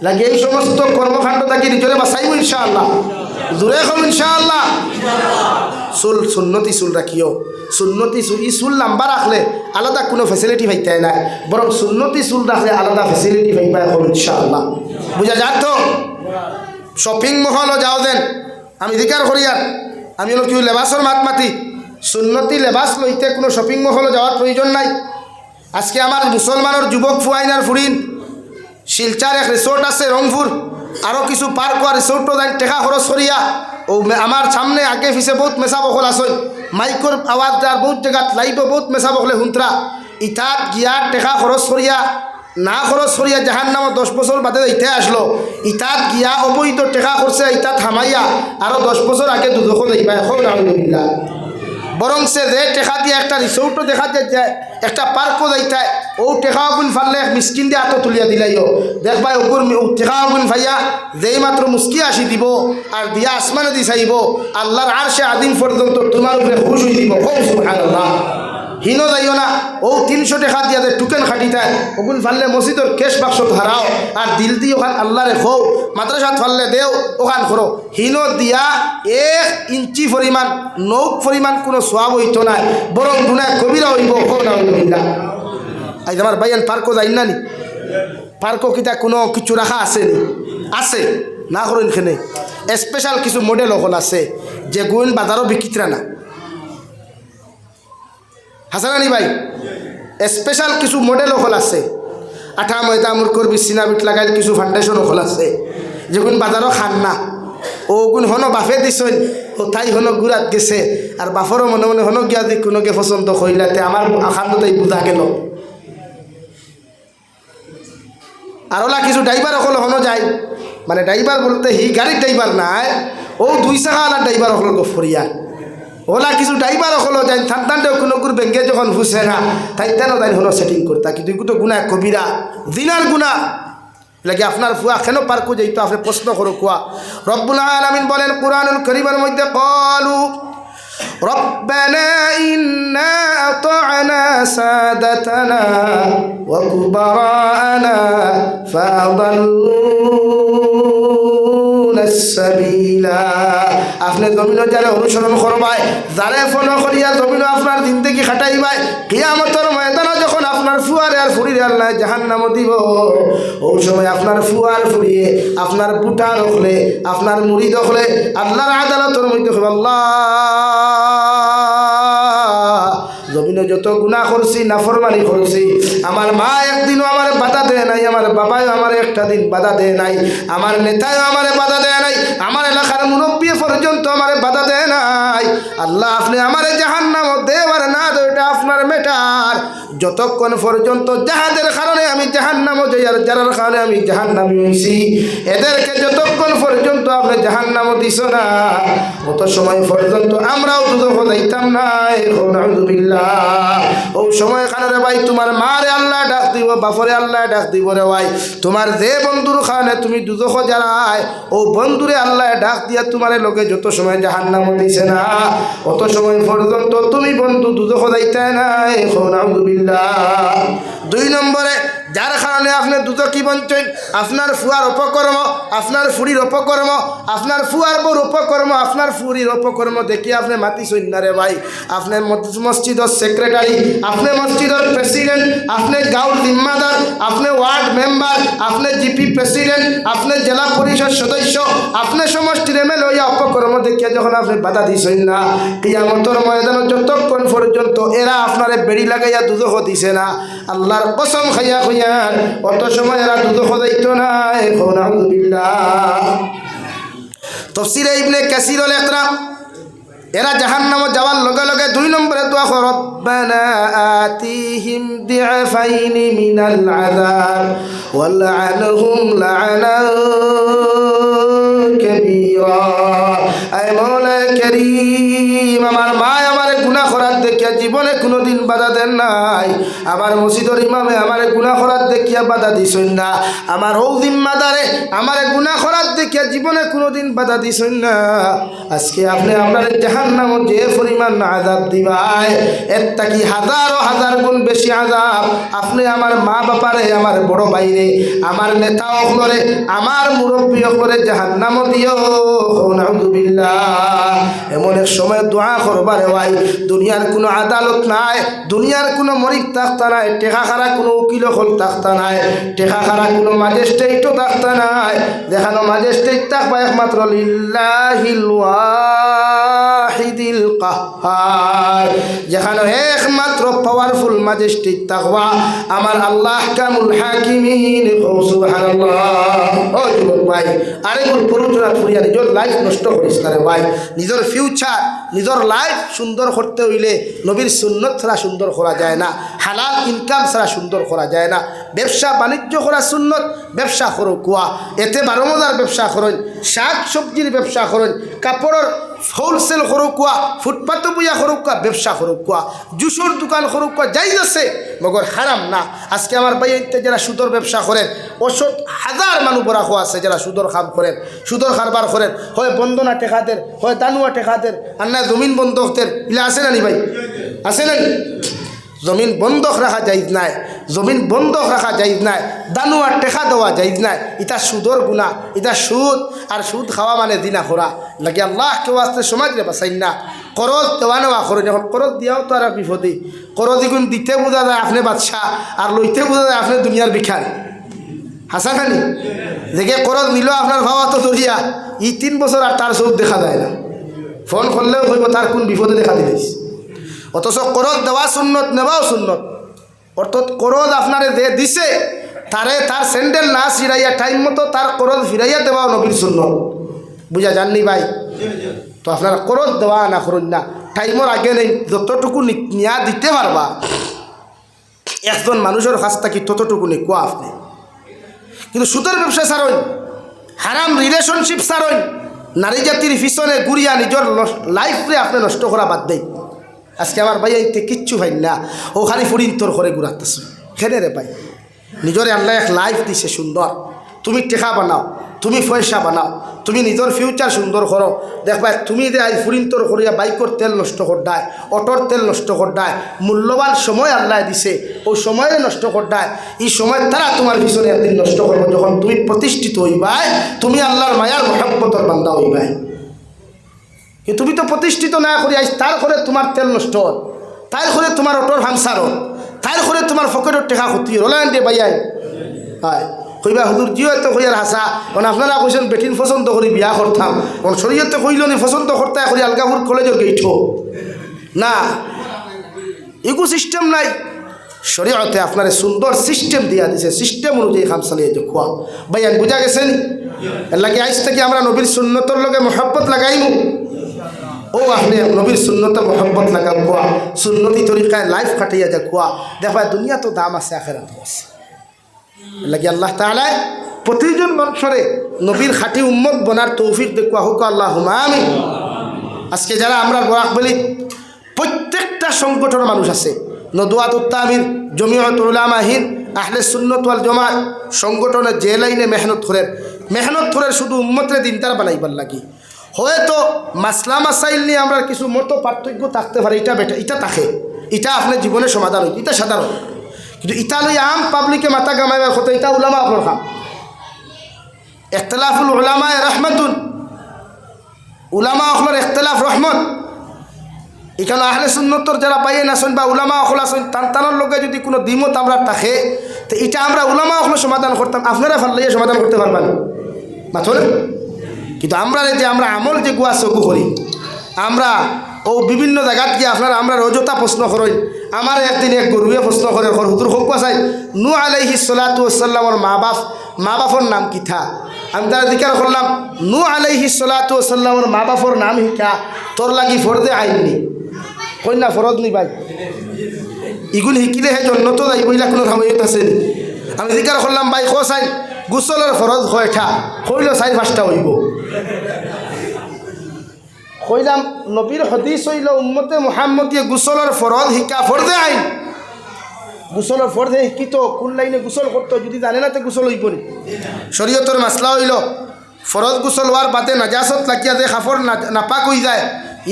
লাগে এই সমস্ত কর্মকাণ্ড থাকি নিজরে বাঁচাইব ইনশাআল্লাহ, দূরে হম ইনশাআল্লাহ। চুল সুন্নতি চুল রাখিও, সুন্নতি চুল, ই চুল লম্বা রাখলে আলাদা কোনো ফেসিলিটি পাইতে না, বরং সুন্নতি চুল রাখলে আলাদা ফেসিলিটি পাইবা এখন ইনশাআল্লাহ। বুঝা যাক তো? শপিং মহলও যাও দেন, আমি জিকার করি আর আমি হলো কি লেবাসর মাতি, সুন্নতি লেবাস লইতে কোনো শপিং মহলও যাওয়ার প্রয়োজন নাই। আজকে আমার মুসলমানের যুবক ফুয়াইনার ফুরিন শিলচার এক রিসোর্ট আছে রংপুর, আরও কিছু পার্ক আর রিসোর্টও দেন টেকা খরচ করিয়া। ও আমার সামনে আগে পিছে বহুত মেশা বকল আসই, মাইকর আওয়াজ দেওয়ার বহুত জায়গাত লাইভও বহুত মেশা বকলে হুন্তরা, ইটাত গিয়া টেকা খরচ করিয়া না খরচ করিয়া জাহান নামত 10 বছর বাদে ইতে আসলো, ইটাত গিয়া অবৈধ টেকা করছে, ইটাত হামাইয়া আরও 10 বছর আগে দুদক যাইবা এখন আলহামদুলিল্লাহ। বরং সে যে টেকা দিয়ে একটা রিসোর্টও দেখা যায়, একটা পার্কও যাইতায়, ও টেকাও গুণ ফাললে মিসকিন দিয়ে হাত তুলিয়া দিলাইও, দেখবাই ওগুর টেকাও গুণ ফাইয়া যেই মাত্র মুস্কি আসি দিব আর দিয়া আসমানে দি চাইব, আল্লাহর আরশে আদিম পর্যন্ত তোমার উপরে খুশ হয়ে দিব। সুবহানাল্লাহ। হিন যাইও না। ও 300 টাকা দিয়া টুকেন খাটি থায় ওগুন ফাললে মসজিদের কেশ বাক্স হারাও আর দিল দিয়ে ওখান আল্লাহরে খো মাদ্রাসাত ফাললে দেও ওখান করো। হিন দিয়া 1 ইঞ্চি পরিমাণ নৌক পরিমাণ কোনো সোয়াব হইতো না, বরং গুনাহ কবিরা হইব। আজ আমার ভাইয়ান পার্কও যাই না নি? পার্কও কিতা কোনো কিছু রাখা আছে নি? আছে না করেন এখানে স্পেশাল কিছু মডেল হল আছে যে গুণ বাজারও বিকিত্রা না। হাসানানি ভাই স্পেশাল কিছু মডেল হল আছে, আঠা ময়দা আমুর করবি সিনাবিট লাগাই কিছু ফাউন্ডেশন হল আছে যেগুন বাজারও খান না। ও গুণ হনো বাফে দিছই ও তাই হনো গুড়াত গেছে আর বাফরও মনে মনে হনো গিয়া দি কোনোকে পছন্দ করিলাতে আমার আখান্ত তাই বুঝা গেল। আর ওলা কিছু ড্রাইভার হল হনো যায়, মানে ড্রাইভার বলতে হি গাড়ির ড্রাইভার নাই, ও 2 চাকাওয়ালা ড্রাইভার হল গফরিয়া। ওলা কিছু ড্রাইভার হলো যাই থানটানটাও কোনো গুর ব্যাঙ্গে যখন ফুসে না তাই তেন তাই হলো সেটিং করতা। কিন্তু এগুলো গুণা কবিরা দিনার গুণা লাগে। আপনার ফুয়া কেন পার্কো যাইতো আপনি প্রশ্ন করো কুয়া। রব্বুল আলামিন বলেন কুরআনুল কারীমের মধ্যে ক্বালু রব্বানা ইন্না আতা'না সাদাতানা ওয়া কুবারানা ফাআদাল্লুনা সাবিলা। আপনি জমিন যারা অনুসরণ করবাই, যারে ফলো করিয়া জমিন আপনার জিন্দেগি খাটাইবাই, কিয়ামতের ময়দানে যখন আপনার ফুয়ারে আর ফুরিরে আল্লাহ জাহান্নামে দিব, ওই সময় আপনার ফুয়ার ফুরিয়ে আপনার বুটা রখলে আপনার মুড়ি দখলে আল্লাহর আদালতের মধ্যে আল্লাহ জমিনে যত গুনাহ করছি নাফরমানি করছি, আমার মা একদিনও আমার বাধা দেয় নাই, আমার বাবাও আমার একটা দিন বাধা দেয় নাই, আমার নেতাও আমার বাধা দেয় নাই, আমার এলাকার মুরব্বী পর্যন্ত আমার বাধা দেয় নাই। আল্লাহ আপনি আমার জাহান্নাম দেবার না এটা আপনার মেটার যতক্ষণ পর্যন্ত যাহাদের কারণে আমি জাহান্নামে যাই আর যার কারণে আমি জাহান্নামী হইছি এদেরকে যতক্ষণ পর্যন্ত আপনি জাহান্নামে দিছ না অত সময় পর্যন্ত আমরাও দুজখ যাইতাম না। নাউযুবিল্লাহ। ও সময় কারণে ভাই তোমার মারে আল্লাহ ডাক দিব, বাপরে আল্লাহ ডাক দিব রে ভাই। তোমার যে বন্ধুর কারণে তুমি দুজখ জ্বালায় ও বন্ধুরে আল্লাহ ডাক দিয়া তোমার লোকে যত সময় জাহান্নামে দিছে না অত সময় পর্যন্ত তুমি বন্ধু দুজখ যাইতে নাই। নাউযুবিল্লাহ। 2 নম্বরে যার কারণে আপনি দুজকি বঞ্চন, আপনার ফুয়ার অপকর্ম, আপনার ফুরির অপকর্ম, আপনার ফুয়ার বউর অপকর্ম, আপনার ফুরির অপকর্ম দেখি আপনি মাতি সৈন্যারে ভাই। আপনি মসজিদের সেক্রেটারি, আপনি মসজিদের প্রেসিডেন্ট, আপনি গাঁওর জিম্মাদার, আপনি ওয়ার্ড মেম্বার, আপনি জিপি প্রেসিডেন্ট, আপনি জেলা পরিষদ সদস্য, আপনি সমষ্টির এমএলএ হইয়া অপকর্ম দেখিয়া যখন আপনি বাধা দিছেন না কিয়ামতের ময়দানে যতক্ষণ পর্যন্ত এরা আপনারে বেড়ি লাগাইয়া দুজখ দিছে না আল্লাহর কসম খাইয়া খুইয়ার অত সময় এরা দুজখ যাইতো না। নাউযুবিল্লাহ। তাফসীরে ইবনে কাসীরুল ইকরাম এরা জাহান্নামে যাওয়ার লগে লগে 2 নম্বরে দোয়া করে রব্বানা আতিহিম দিআফাইনি মিনাল আযাব ওয়ালআনহুম লা'নান কাবীরা। আয় মাওলা কারীম আমার মা আমার গুনাহ করার দেখিয়া জীবনে কোনোদিন বাধা দেন নাই, আমার মসজিদের ইমামে আমার গুনাহ করার দেখিয়া বাধা দিছেন না, আমার ও জিম্মাদারে আমার গুনাহ করার দেখিয়া জীবনে কোনোদিন বাধা দিছেন না। আজকে আপনি আপনার জাহান্নামে যে পরিমাণ আযাব দিবাই এর থেকে হাজারো হাজার গুণ বেশি আযাব আপনি আমার মা বাবারে, আমার বড় ভাইরে, আমার নেতা হলরে, আমার মুরব্বী হলরে জাহান্নামে দিও। নাউযুবিল্লাহ। এমন এক সময় দোয়া করবারে ভাই দুনিয়ার কোনো আদালত নাই, দুনিয়ার কোনো মরিক তাখতা নাই, টেকা খারা কোনো উকিল হল তাখতা নাই, টেকা খারা কোনো ম্যাজিস্ট্রেটও তাখতা নাই, দেখানো ম্যাজিস্ট্রেট থাকবা একমাত্র লিল্লাহিল ওয়াহিদিল কাহ্হার, যেখানে একমাত্র পাওয়ারফুল ম্যাজিস্ট্রেট থাকবা আমার আল্লাহ কামুল হাকিমিন। সুবহানাল্লাহ। ও যুবক ভাই আরেকগুলো পরিচয় ফুরিয়া নিজের লাইফ নষ্ট করিস না রে ভাই। নিজের ফিউচার নিজের লাইফ সুন্দর করতে হইলে নবীর সুন্নত ছাড়া সুন্দর করা যায় না, হালাল ইনকাম ছাড়া সুন্দর করা যায় না। ব্যবসা বাণিজ্য করা সুন্নত, ব্যবসা করো কুয়া এতে 12 মজার ব্যবসা করেন, শাক সবজির ব্যবসা করেন, কাপড়ের হোলসেল করো কুয়া, ফুটপাতে বইয়া করো কুয়া, ব্যবসা করো কুয়া, জুসের দোকান করো কুয়া, যাই আছে মগর হারাম না। আজকে আমার ভাইতে যারা সুদর ব্যবসা করেন ওষুধ হাজার মানুষ বড়া খোয়া আছে যারা সুদর খাম করেন, সুদর কারবার করেন, হয় বন্দনা টেকাদের, হয় দানুয়া টেকাদের, আর না জমিন বন্ধকদের, ইলা আছে না নি ভাই, আছে না নি? জমিন বন্ধক রাখা যাইজ নাই, জমিন বন্ধক রাখা যাইজ নাই, দানু আর টেকা দেওয়া যাইজ নাই। এটা সুদর গুণা, এটা সুদ, আর সুদ খাওয়া মানে দিনা খোরা লাগে। আল্লাহ কেউ আসতে সমাজে বাঁচাইন না। করজ দেওয়া নেওয়া করেন, এখন করজ দিয়াও তো আর বিপদে। করজ এগুন দিতে বোঝা যায় আপনি বাদশাহ, আর লইতে বোঝা যায় আপনি দুনিয়ার বিখার। হাসা খানি দেখে করজ নিল আপনার ভাবা তো দরিয়া, 3 বছর আর তার চোখ দেখা যায় না। ফোন করলেও হইব তার কোন বিপদে দেখা দিলেছ। অথচ করজ দেওয়া সুন্নত, নেওয়াও সুন্নত। অর্থাৎ করজ আপনারে যে দিছে তারে তার স্যান্ডেল না ছিড়াইয়া টাইম মতো তার করজ ফিরাইয়া দেওয়াও নবীর সুন্নত। বুঝা জাননি ভাই? তো আপনারা করজ দেওয়া না করুন না, টাইমের আগে নেই। যতটুকু নিয়া দিতে পারবা একজন মানুষের কাছ থাকি ততটুকু নেই কোয়া আপনি। কিন্তু সুদের ব্যবসা ছাড়ুন, হারাম রিলেশনশিপ ছাড়ুন, নারী জাতির পিছনে ঘুরিয়া নিজের লাইফে আপনি নষ্ট করা বাদ দেয়। আজকে আমার ভাই এইতে কিচ্ছু ভাই না, ও খালি ফুরিন তোর ঘরে ঘুরাতেছে। খেলে রে ভাই, নিজরে আল্লাহ এক লাইফ দিছে সুন্দর। তুমি টেকা বানাও, তুমি পয়সা বানাও, তুমি নিজের ফিউচার সুন্দর করো। দেখবা তুমি যে আই ফুরিন তোর করিয়া বাইকর তেল নষ্ট করদায়, অটোর তেল নষ্ট করদায়, মূল্যবান সময় আল্লাহ দিছে, ওই সময়ে নষ্ট করদায়। এই সময় তারা তোমার পিছনে একদিন নষ্ট করবো, যখন তুমি প্রতিষ্ঠিত হইবাই, তুমি আল্লাহর মায়ার মহব্বতর বান্দা হইবাই। তুমি তো প্রতিষ্ঠিত না করি আইস, তার করে তোমার তেল নষ্ট হল, তার করে তোমার অটোর ভাংসার হল, তার করে তোমার ফকেটের টেকা ক্ষতি রোলান দে বাইয়াই। হয় কইবা হুজুর জিও তো কইয়ার হাসা, কারণ আপনারা কইছেন বেটিন পছন্দ করি বিয়া করতাম, কারণ শরীয়তে কইল নি পছন্দ করতে করি আলগাপুর কলেজের গেইঠ না, ইকো সিস্টেম নাই। শরীয়তে আপনার সুন্দর সিস্টেম দিয়া দিছে, সিস্টেম অনুযায়ী কাম চালিয়ে যে খোয়া। ভাইয়ান বুঝা গেছেন? এর লাগে আইস থেকে আমরা নবীর সুন্নতর লগে মহব্বত লাগাইমু। ও আপনি নবীর সুন্নতে মহব্বত লাগা খোয়া, সুন্নতি তরিকায় লাইফ কাটাইয়া যা খোয়া। দেখবা দুনিয়া তো দাম আছে, আখেরাত আছে। লাগে আল্লাহ তাআলা প্রতিজন মানুষরে নবীর খাঁটি উম্মত বনার তৌফিক দেখুয়া হোক আল্লাহুম্মা আমিন। আজকে যারা আমরা বরাকবলি প্রত্যেকটা সংগঠনের মানুষ আছে, নদওয়াতুত তামির, জমিয়তুল উলামা হিন্দ, আহলে সুন্নাত ওয়াল জামাত সংগঠনের যে লাইনে মেহনত করে শুধু উম্মতের দিনদার বানাইবার লাগি। হয়তো মাসলা মাসাইল নিয়ে আমরা কিছু মতো পার্থক্য থাকতে পারে, এটা থাকে, এটা আপনার জীবনে সমাধান হইত, এটা সাধারণ। কিন্তু ইটা লই আম পাবলিকে মাথা গামাইবার কথা, এটা উলামা আপনার খাম। ইখতিলাফুল উলামা রহমাতুন, উলামা অখলার ইখতিলাফ রহমত। এখানে আহলে সুন্নতর যারা পাইয়ে নাছেন বা উলামা অখল আছেন, তার লগে যদি কোনো দ্বিমত আমরা থাকে, তো এটা আমরা উলামা অখল সমাধান করতাম, আপনারা ফাল্লাইয়া সমাধান করতে পারবেন মাথলে। কিন্তু আমরা যে আমরা আমল যে গুয়া চকু করি, আমরা ও বিভিন্ন জায়গাত গিয়ে আপনারা আমরা রোজতা প্রশ্ন করেন। আমার একদিন এক গরুয়ে প্রশ্ন করে হুজুর হোক চাই নূ আলাইহিস সালাতু ওয়াসসালামের মা বাপর নাম কি থা? আমি তারা জিজ্ঞাসা করলাম, নূ আলাইহিস সালাতু ওয়াসসালামের মা বাপর নাম শিখা তোর লাগি ফরজে আইননি? কই না ফরজ নি ভাই, ইগুলো শিকিলে হে জন্নত যাই বইলা কোনো সাময়িক আছে। আমি জিজ্ঞাসা করলাম ভাই ক চাই গোসলের ফরজ কয়টা? কইল 4-5টা হইব। কইলাম নবীর হাদিস হইল উম্মতে মুহাম্মদিয়ে গোসলের ফরজ শিকা ফরজে আইন। গোসলের ফরজে শিকিত কোন লাইনে গোসল করতো যদি জানে না তো গোসল হইব নি? শরীয়তের মাসলা হইল ফরজ গোসল হওয়ার বাদে নাজাসত লাগিয়া যে কাপড় নাপাক হয়ে যায়,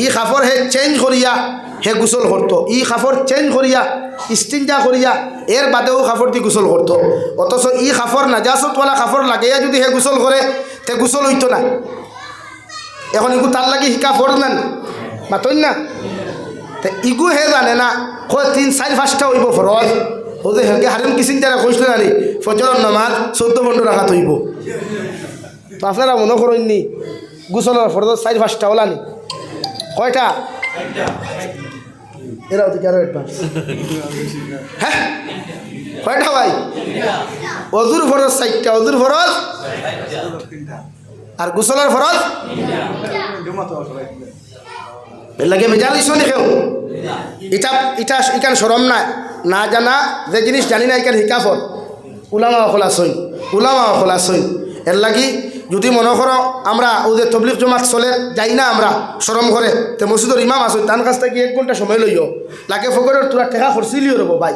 ই কাপড় হে চেঞ্জ করিয়া হে গোসল করতো, ই কাপড় চেঞ্জ করিয়া ইস্তিনজা করিয়া এর বাদেও কাপড় দিয়ে গোসল করতো। অথচ ই কাপড় নাজাসতওয়ালা কাপড় লাগাইয়া যদি হে গোসল করে তে গোসল হইতো না। এখন ইগু তার লাগে শিকা ফরজ না মাতন না, তে ইগু হে জানে না 3-4-5টা হইব ফরজ। ওদের হেলকে হারিম কিসিন যারা কইছিল না ফজরের নামাজ 14-15 রাখাত হইব। তো আপনারা মনে করেননি গোসলের ফরজ 4-5টা ওলা নি? কয়টা? এরাও তো আরো অ্যাডভান্স। হ্যাঁ কয়টা ভাই? অজুর ফরজ 4টা, অজুর ফরজ আর গোসলের ফরজ লাগে মেজাল ইস্যু দেখেও। এটা এখানে সরম না জানা যে জিনিস জানি না এখানে হিকাফত উলামা অকল আসই। এর লাগি যদি মনে করো আমরা ওদের তবলিগ জমাত চলে যাই না আমরা সরম করে, তো মসজিদের ইমাম আসই তার কাছ থেকে 1 ঘন্টা সময় লইও লাগে ফকরের তোরা টেকা খরচিলিও রব ভাই।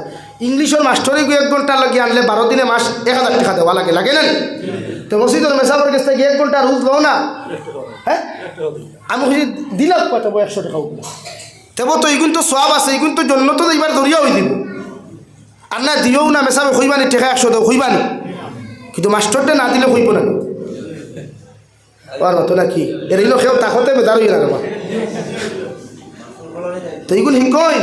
ইংলিশের মাস্টরে 1 ঘন্টা লাগিয়ে আনলে 12 দিনে মাস 1000 টাকা দেওয়া লাগে না? তো মসজিদের মেসাবের কাছ থেকে 1 ঘন্টা রুজ লো না? হ্যাঁ আমি খুশি দিলাম কত 100 টাকা তেব তো এইগুণ তো সব আছে, এইগুণ তো জন্য তো এইবার দরিয়া হয়ে দিব। আর না দিও না মেসাবে হইবানি, টেকা 100 দেও হইবানি, কিন্তু মাস্টারটা না দিলে হইব না। আর মতো নাকি এর হইল খেয়েও তাকতে বেদার হইয়া না। তো এইগুণ হিংকই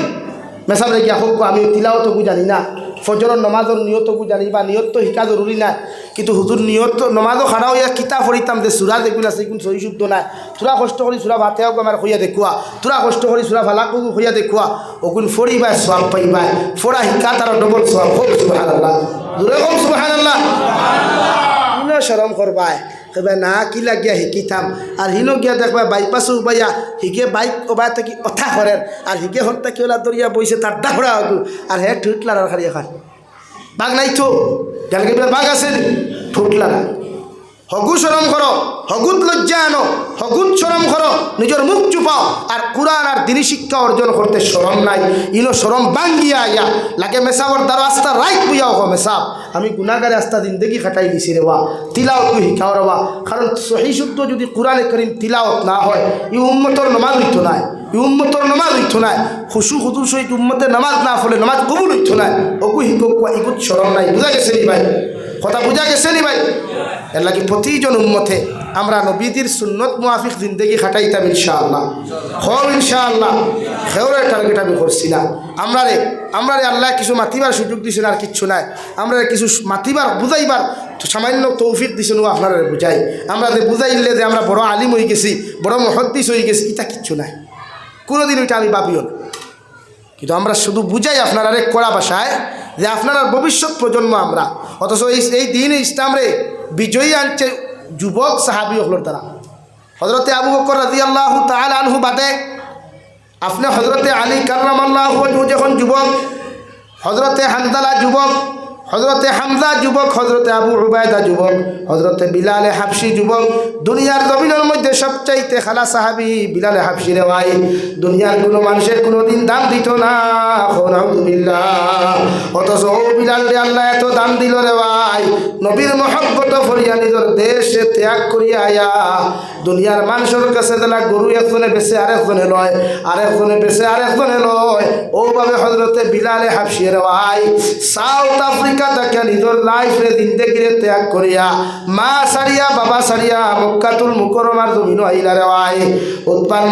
মেসাবে গিয়া হোক, আমি তিলাও তো জানি না, ফজরের নমাজের নিয়তকু জানি বা নিয়ত তো শিকা জরুরি না, কিন্তু হুজুর নিয়ত নমাজও খাড়া হইয়া কিতাব পড়িতাম যে সুরা যেগুলো আছে এগুলো সহি শুদ্ধ নাই, তোরা কষ্ট করি সুরা ভাতে হোক আমার হইয়া দেখুয়া, তোরা কষ্ট করি সুরা ভালাকু হইয়া দেখুয়া, ওগুন ফড়িবাই সওয়াব পাইবাই, ফোড়া শিকা তার ডবল সওয়াব হোক। সুবহানাল্লাহ, জোরে হোক সুবহানাল্লাহ। কোনে শরম করবাই কবে না কি লাগিয়া শিকিতাম, আর হিনো গিয়া দেখবা বাইপাসও উবাইয়া হিগে বাইক ওবাই থাকি অথা করেন, আর হিগে হত্যা কি ওলা দরিয়া বইছে তার ডাহরা আগু, আর হে ঠুটলার আর খারিয়া খান বাঘ নাই তো জানকে বাঘ আছে ঠুটলার। হগু শরম করো, হগুত লজ্জা আনো, হগুত শরম করো, নিজের মুখ চুপাও, আর কোরআন আর দিনী শিক্ষা অর্জন করতে শরম নাই, ইনো শরম বাঙ্গিয়া আইয়া লাগে মেসাবর দ্বারা আস্তা রাইট বুঝাও হো মেসাব আমি গুনাগারে আস্তা জিন্দগি খাটাই দিছি রে বা তিলাওত তুই শিখাও রে বা। কারণ সহি শুদ্ধ যদি কোরআনে করিম তিলাওত না হয় ই উম্মতর নমাজ হইতো নাই, ই উম্মতর নমাজ হইতো নাই, খুশু খুদুর সহিত উম্মতের নামাজ না ফলে নমাজ কবুল হইতো নাই। ওকু শিকক ইকুত শরম নাই। বুঝা গেছে নি ভাই? কথা বুঝা গেছে নি ভাই? এর লাগি প্রতিজন উম্মতে আমরা নবীদের সুন্নত মুআফিক জিন্দগি খাটাইতাম ইনশাআল্লাহ। হও ইনশাআল্লাহ, খেউরের টার্গেট আমি করছি না। আমরারে আল্লাহ কিছু মাতিবার সুযোগ দিছেন, আর কিচ্ছু নাই। আমরা কিছু মাতিবার বুঝাইবার সামান্য তৌফিক দিছেন, ও আপনারা বুঝাই। আমরা যে বুঝাইলে যে আমরা বড় আলিম হয়ে গেছি, বড় মুহাদ্দিস হয়ে গেছি, এটা কিচ্ছু নাই, কোনোদিন ওইটা আমি ভাবিও না। কিন্তু আমরা শুধু বুঝাই আপনারা কড়া ভাষায় যে আপনারা ভবিষ্যৎ প্রজন্ম আমরা, অথচ এই দিন ইসলামরে বিজয়ী আনছে যুবক সাহাবি হলোর দ্বারা। হজরতে আবু বকর রাদিয়াল্লাহু তাআলা আনহু বাদে আপনি হজরতে আলী কাররামাল্লাহু ওয়াজহু যখন যুবক, হজরতে হানজালা যুবক, হজরতে হামজা যুবক, হজরতে আবু উবায়দা যুবক, হজরতে বিলালে হাবশি যুবক। দুনিয়ার জমিনের মধ্যে সবচাইতে খালা সাহাবি বিলালে হাবশি রে ভাই। দুনিয়ার কোনো মানুষের কোনোদিন দাম দিত না, আলহামদুলিল্লাহ। অথচ ও বিলাল রে আল্লাহ এত দাম দিল রে ভাই, নবীর মহব্বত ফরিয়া নিজের দেশে ত্যাগ করিয়া আয়া দুনিয়ার মানুষের কাছে যারা গরু একজনে বেছে আরেকজনে লয়, আরেকজনে বেছে আরেকজনে লয়, ওভাবে হজরতে বিলালে হাবশি রে ভাই সাউথ আফ্রিকা তাকে নিজের লাইফে জিন্দেগিরে ত্যাগ করিয়া মা সারিয়া বাবা সারিয়া মক্কাতুল মুকাররমার জমিন আইলা রে ভাই। উতবার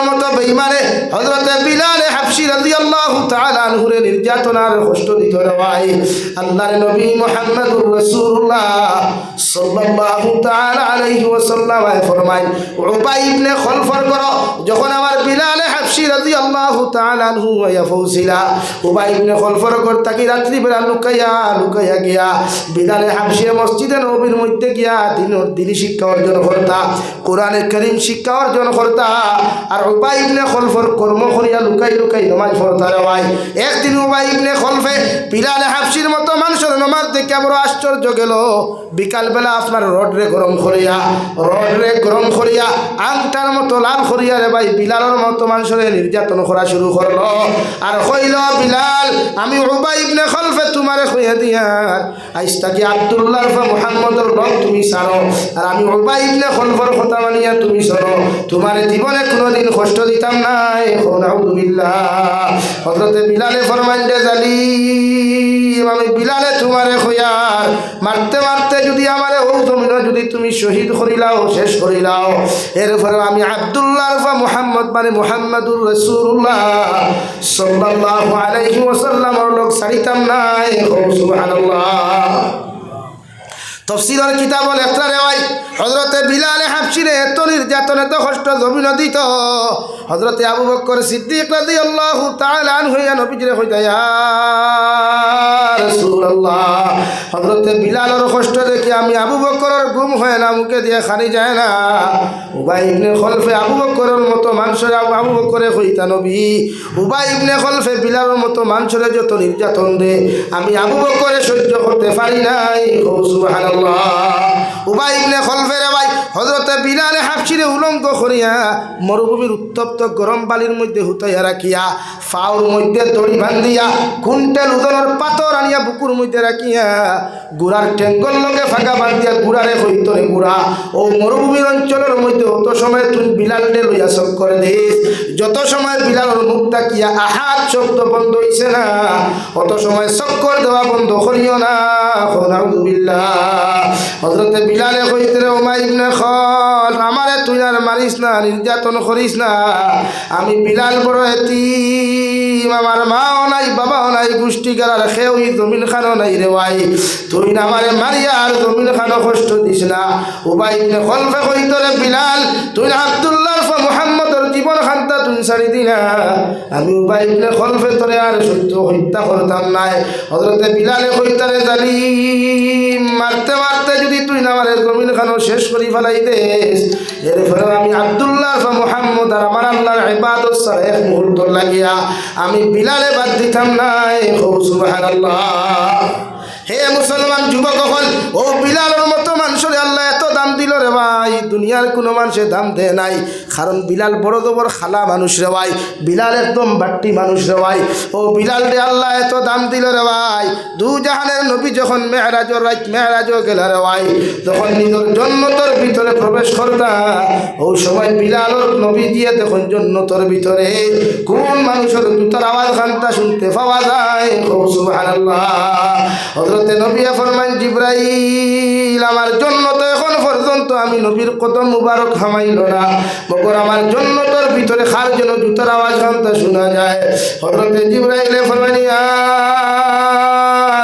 মতো বেঈমানে হযরতে বিলাল হাবশি রাদিয়াল্লাহু তাআলা আনহু রে নির্যাতনার কষ্ট দিত রে ভাই। আল্লাহর নবী মুহাম্মদুর রাসূলুল্লাহ সাল্লাল্লাহু তাআলা আলাইহি ওয়াসাল্লাম ফরমায়, উবাই ইবনে খলফর করো যখন আমার বিলাল হাবশি রাদিয়াল্লাহু তাআলা আনহু ইয়া ফৌসিলা, উবাই ইবনে খলফর কর তাকি রাত্রিবেলা লুকাইয়া গিয়া বিলালে হাবশি মসজিদে নববীর মধ্যে গিয়া দিনী শিক্ষা অর্জন করতা, কোরআনে কারীম শিক্ষা অর্জন করতা। আর উবাই ইবনে খলফর কর্ম করিয়া লুকাই নামাজ পড়তা রে ভাই। একদিন উবাই ইবনে খলফে বিলালে হাবশির মতো মানুষের নামাজ দেখে বড় আশ্চর্য গেল। বিকালবেলা আপনার রডরে গরম করিয়া আংটার মতো লাল করিয়া রে ভাই বিলালের মতো মানুষের নির্যাতন করা শুরু করলো। আর কইল, বিলাল আমি উবাই ইবনে খলফে তোমারে কইয়া দিয়ার আইস্তাকি আব্দুল্লাহ বা মুহাম্মদুর রব তুমি ছাড়ো, আর আমি উবাই ইবনে খলফর কথা মানিয়া তুমি ছাড়ো, তোমার জীবনে কোনোদিন কষ্ট দিতাম নাই। আলহামদুলিল্লাহ। হযরতে বিলালে ফরমাইলে জালিম আমি বিলালে তোমারে কইয়ার মারতে মারতে যদি আমারে ও জমিন যদি তুমি শহীদ করিলাও, শেষ করিলাও, এরপরে আমি আব্দুল্লাহ বা মুহাম্মদ মানে মুহাম্মদুর রাসূলুল্লাহ সাল্লাল্লাহু আলাইহি ওয়াসাল্লামের লোক ছাড়িতাম নাই। সুবহানাল্লাহ। তফসিরের কিতাব লেখা রে ভাই হযরতে বিলালে হাবশিরে এত নির্যাতন এত কষ্ট জমিন দিত, হযরতে আবু বকর সিদ্দিক রাদিয়াল্লাহু তাআলা আনহু নবীজিরে কইতা, ইয়া রাসূলুল্লাহ হযরতে বিলালের কষ্ট দেখে আমি আবু বকরের ঘুম হয় না, মুখে দিয়ে খালি যায় না। উবাই ইবনে খলফে আবু বকরের মতো মানুষের আবু বকরে কইতা, নবী উবাই ইবনে খলফে বিলালের মতো মানুষের যত নির্যাতন দে আমি আবু বকরে সহ্য করতে পারি নাই। সুবহানাল্লাহ। উবাই ইবনে খলফে রে ভাই হযরতে বিলালে হাবশিরে উলঙ্গ করিয়া মরুভূমির উত্তপ্ত গরম বালির মধ্যে হুতাইয়া রাখিয়া ফাউর মধ্যে দড়ি বান্ধিয়া কুইন্টাল ওজনের পাথর আনিয়া বুকুর মধ্যে রাখিয়া গুড়ার ঠেঙ্গল লগে ফাঁকা বান্ধিয়া গুড়ারে হইতরে গুড়া ও মরুভূমির অঞ্চলের মধ্যে অত সময় তুই বিলালকে লইয়া চক্কর দিস যত সময় বিলালের মুখ তাকিয়া আহাত শব্দ বন্ধ হইছে না অত সময় চক্কর দেওয়া বন্ধ করিও না। নাউযুবিল্লাহ। হযরতে বিলালে কইতে রে উমাই ইবনে খালদ আমারে তুই আর মারিস না নির্যাতন করিস না আমি বিলাল বড় এতিম আমার মাও নাই বাবাও নাই গোষ্ঠী গেলার খেউই জমিন খানো নাই রে ভাই তুই না আমারে মারিয়া আর জমিন খানো কষ্ট দিস না। উমাই ইবনে খালদ কইতে রে বিলাল তুই আব্দুল্লাহ মুহাম্মদের জীবন খান্তা তুই ছাড়ি দিনা আমি উমাই ইবনে খালদ তোরে আর সহ্য হত্যা করতাম নাই। হযরতে বিলালে কইতে রে জালিম মারতে মারতে যদি তুই না আমারে জমিন খানো শেষ করি ফেলাই দেস এরপরে আমি আব্দুল্লাহ মুহাম্মদ আর আমার আল্লাহর ইবাদত ছাড়া এক মুহূর্ত লাগিয়া আমি বিলালে বাদ দিতাম নাই। সুবহানাল্লাহ। হে মুসলমান যুবক হল ও বিলালের মতো মানুষের আল্লাহ এত দাম দিল রে ভাই দুনিয়ার কোনো মানুষের দাম দেয় নাই কারণ বিলাল বড় জবর খালা মানুষ রে ভাই বিলাল একদম বাট্টি মানুষ রে ভাই ও বিলাল রে আল্লাহ এত দাম দিল রে ভাই দু জাহানের নবী যখন মেহরাজের রাত মেহরাজও গেল রে ভাই যখন নিজের জন্নতর ভিতরে প্রবেশ করতা ও সময় বিলালর নবী দিয়ে তখন জন্নতর ভিতরে কোন মানুষের জুতার আওয়াজ খানটা শুনতে পাওয়া যায়। সুবহানাল্লাহ। হযরতে নবী ফরমান জিবরাইল আমার জন্য তো এখন পর্যন্ত আমি নবীর কদম মুবারক হামাইল না মগর আমার জন্নতর ভিতরে খার যেন জুতার আওয়াজ খানটা শোনা যায়। হযরতে জিবরাইল ফরমান ইয়া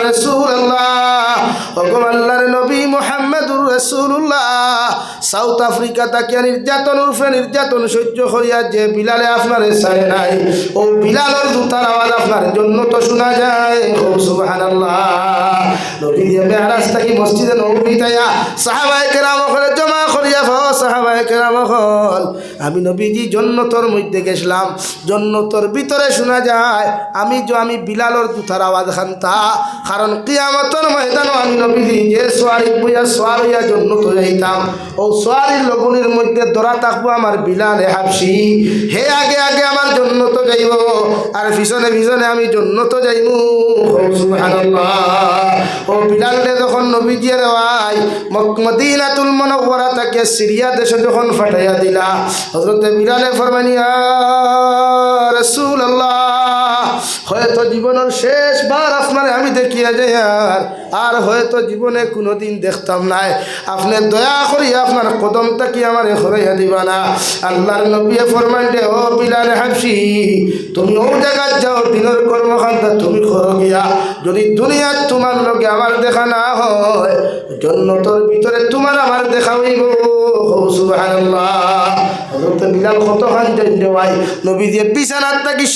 রাসূলুল্লাহ ওগো আল্লাহর নবী মুহাম্মদুর রাসূলুল্লাহ সাউথ আফ্রিকা তাকে নির্যাতন উপরে নির্যাতন সহ্য করিয়া যে বিলালে আপনারে ছাড়ে নাই ও বিলালের জুতার আওয়াজ আপনার জন্য তো শোনা যায়। ও সুবহানাল্লাহ। নবী মেরাজ থেকে মসজিদে নববী তাইয়া সাহাবায়ে কেরাম ওখানে জমা করিয়া সাহাবায়ে কেরাম হল আমি নবীজি জন্নতর মধ্যে গেছিলাম জন্নতর ভিতরে শোনা যায় আমি বিলালের জুতার আওয়াজ খানতা কারণ কিয়ামতের ময়দানে আমি নবীজি যে সোয়ারি বইয়া সোয়ারিয়া জন্নত যাইতাম ও সোয়ারির লগনের মধ্যে ধরা থাকবো আমার বিলালে হাবশি হে আগে আগে আমার জন্নত যাইব আর পিছনে পিছনে আমি জন্নত যাইব। সুবহানাল্লাহ। ও বিলাল যখন নবীজি রে ভাই মদিনাতুল মুনাওয়ারা থেকে সিরিয়া দেশে যখন ফাটাইয়া দিলা হযরতে বিলালে ফরমান ইয়া রাসূলুল্লাহ হয়তো জীবনের শেষবার আপনারে আমি দেখিয়া যাই আর হয়তো জীবনে কোনোদিন দেখতাম নাই আপনি দয়া করি আপনার কদমটা কি আমার হরাইয়া দিবা না। আল্লাহর নবী ফরমান দে ও বিলাল হাবশি তুমি ও জায়গায় যাও দিনের কর্মকাণ্ড তুমি করো গিয়া যদি দুনিয়ার তোমার লগে আমার দেখা না হয় জন্নতের ভিতরে তোমার আমার দেখা হইব। সুবহানাল্লাহ। হযরত বিলাল কত খান ভাই নবী দিয়ে বিছানার থাকি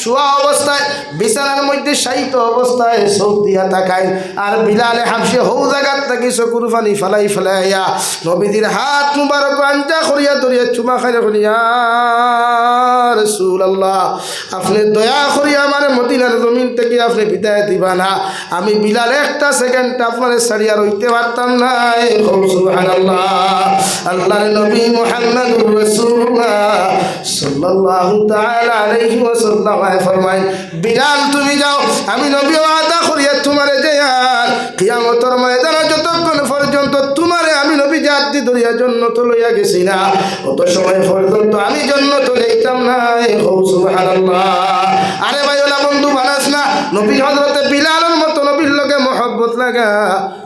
শোয়া অবস্থায় বিছানার মধ্যে শায়িত অবস্থায় চোখ দিয়া তাকায় আর বিলালে হাবশি হৌ জায়গার থাকি চকুর পানি ফেলাই ফেলাইয়া নবীজির হাত মুবারক আঞ্জা করিয়া ধরিয়া চুমা খাইয়া করিয়া রাসূলুল্লাহ আপনি দয়া করিয়া আমার মদিনার জমিন থেকে আপনি বিদায় দিবা না আমি বিলাল একটা সেকেন্ড আপনার ছাড়িয়া রইতে পারতাম না। সুবহানাল্লাহ। আল্লাহর নবী মুহাম্মদুর রাসূলুল্লাহ সাল্লাল্লাহু তাআলা আলাইহি ওয়াসাল্লাম ফরমায় বিলাল তুমি যাও আমি নবী ওয়াদা করিয়া তোমারে যাইয়ার কিয়ামতের ময়দানে যতক্ষণ পর্যন্ত তোমারে আমি নবী জাতি ধরিয়া জন্নত লইয়া গেছি না অত সময় পর্যন্ত আমি জন্নত লইতাম না। সুবহানাল্লাহ। আরে ভাই ওলা বন্ধু বানাস না নবী হযরতে বিলালের মতো নবীর লগে মহব্বত লাগা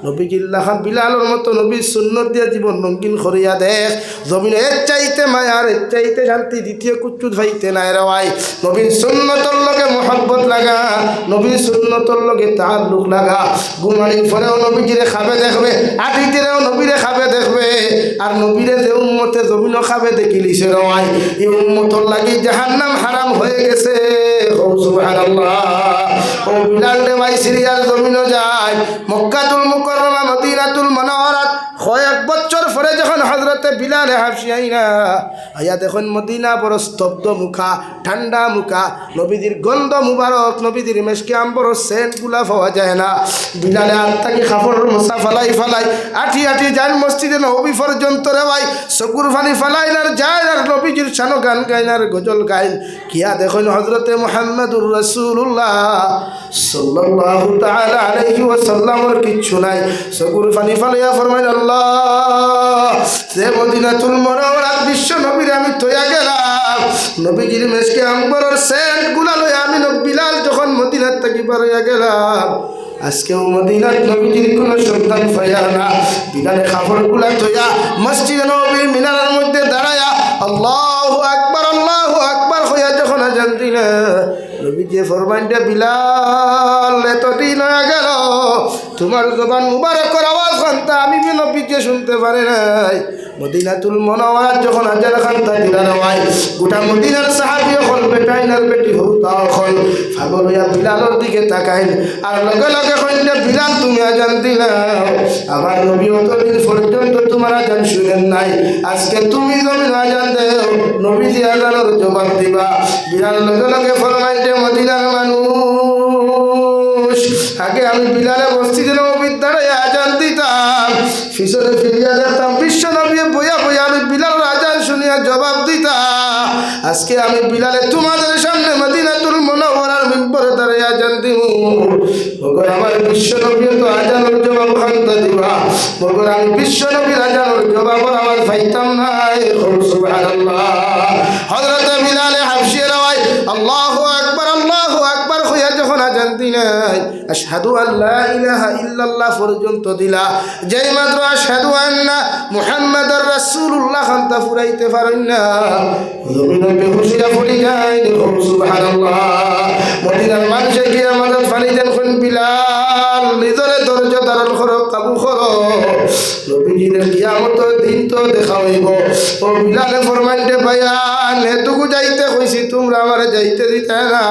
নবী জিল্লাহান বিলালের মতো নবীর সুন্নত দিয়া জীবন রঙিন করিয়া দেখ জমিনে এর চাইতে মায়ার এর চাইতে শান্তি দ্বিতীয় কুচ্ছু ভাইতে নাই রে ভাই নবীর সুন্নতর লগে মহব্বত লাগা নবীর সুন্নতর লগে তাআল্লুক লাগা ঘুমানির পরেও নবীজিরে খাবে দেখবে আটিতেও নবীরে খাবে দেখবে আর নবীরে যে উম্মতে জমিনও খাবে দেখিলিছে রে ভাই এই উম্মতর লাগি জাহান্নাম হারাম হয়ে গেছে। সুবহানাল্লাহ। ও বিলাল রে ভাই সিরিয়াল জমিনও যায় মক্কাতুল মুকাররমা মদিনাতুল মুনাওয়ারা কয়েক বছর পরে যখন হজরতে বিলাল হাবশী আইনা আয়া দেখুন মদিনা বড় স্তব্ধ মুখা, ঠান্ডা মুখা, নবীজির গন্ধ মুবারক, নবীজির মেশকে আম্বর সেন্টগুলা পাওয়া যায় না। বিলালে আত্মাকে খাফর মশা ফালাই ফালাই আঠি আঠি যায় মসজিদে নবী পর্যন্ত রে ভাই, চকুর ফানি ফালাইন আর যায় আর নবীজির শানো গান গাইন আর গজল গাইন। কিয়া দেখুন হজরতে মুহাম্মদুর রাসূলুল্লাহ সাল্লাল্লাহু তাআলা আলাইহি ওয়াসাল্লামের কিচ্ছু নাই, চকুর ফানি ফালাইয়া ফরমাইল আল্লাহ যে মদিনাতুল মুনাওয়ারাত বিশ্ব নবীর আমি তৈয়া গেলাম, নবীজির মেশকে আম্বরের সেন্ট গুলা লইয়া আমি বিলাল যখন মদিনার থেকে বেরিয়ে গেলাম, আজকেও মদিনার নবীজির কোনো সন্ধান পাইয়া না। বিলালে কাপড় গুলা তৈয়া মসজিদে নববীর মিনারের মধ্যে দাঁড়ায়া আল্লাহু আকবার হইয়া যখন আযান দিলে নবীজি ফরমাইনটা বিলাল এতদিন হয়ে গেল তোমার জবান মুবারকের আওয়াজ খানটা আমি নবীজি শুনতে পারি নাই। মদিনাতুল মুনাওয়ারাত যখন আজান খানটা দিলার হয় গোটা মদিনার সাহাবী হল বেটাইনার বেটি হউতা হল পাগল হইয়া বিলালের দিকে তাকাইল আর লগে লগে কইলে বিলাল তুমি আজান দিলা, আমার নবী অতদিন পর্যন্ত তোমার আজান শুনেন নাই, আজকে তুমি যখন আজান দেও নবীজি আজানের জবাব দিবা। বিলাল লগে লগে ফরমাইতে মদিনার মানুষ আগে আমি বিলালে মসজিদে নববীর দাঁড়াইয়া আজান দিতাম, পিছনে ফিরিয়া দেখতাম বিশ্ব নবী বইয়া বইয়া আমি বিলালের আজান শুনিয়া জবাব দিতাম, আজকে আমি বিলালে তোমাদের সামনে মদিনাতুল মুনাওয়ারার মিম্বরে দাঁড়াইয়া আজান দিব। মগর আমার বিশ্ব নবী তো আজানের জবাব খান্তা দিবা, মগর আমি বিশ্ব নবীর আজানের জবাবের আওয়াজ পাইতাম না। সুবহানাল্লাহ। হযরত বিলাল হাবশী রাওয়ায় আল্লাহু আকবার হইয়া যখন আজান দিলেন আশহাদু আল্লা ইলাহা ইল্লাল্লাহ পর্যন্ত দিলা, যেই মাত্র আশহাদু আন্না মুহাম্মাদুর রাসূলুল্লাহ খানতা ফুরাইতে পারেন না জমিনে খুশিয়া পড়ি যায়। সুবহানাল্লাহ। মদিনার মানুষে গিয়ে আমাদের ফানি দেন কোন বিলাল নিজরে ধৈর্য ধারণ করো, কাবু করো, নবীজির কিয়ামতের দিন তো দেখা হইব। ও বিলালে ফরমাইতে ভাইয়ান এতটুকু যাইতে কইছি তোমরা আমারে যাইতে দিতে না,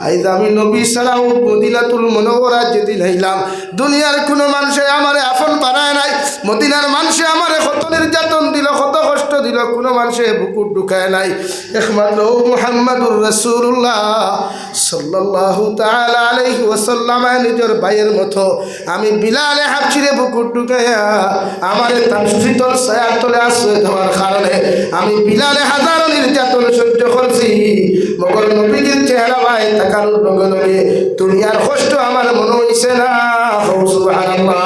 আইজ আমি নবী ছাড়াও মদিনাতুল মুনাওয়ারাত যেদিন হইলাম দুনিয়ার কোনো মানুষে আমারে আপন বানায় নাই, মদিনার মানুষে আমারে কত নির্যাতন দিল, কত কষ্ট দিল, কোনো মানুষে বুকুর ঢুকায় নাই, একমাত্র মুহাম্মাদুর রাসূলুল্লাহ সাল্লাল্লাহু তাআলা আলাইহি ওয়াসাল্লাম নিজের ভাইয়ের মতো আমি বিলালে হাবশীরে বুকুর ঢুকাইয়া আমারে তার শীতল ছায়ার তলে আশ্রয় দেওয়ার কারণে আমি বিলালে হাজারো নির্যাতন সহ্য করছি, মগর নবীজির চেহারা ভাই তাকানোর লগে লগে দুনিয়ার কষ্ট আমার মনে হইছে না। সুবহানাল্লাহ।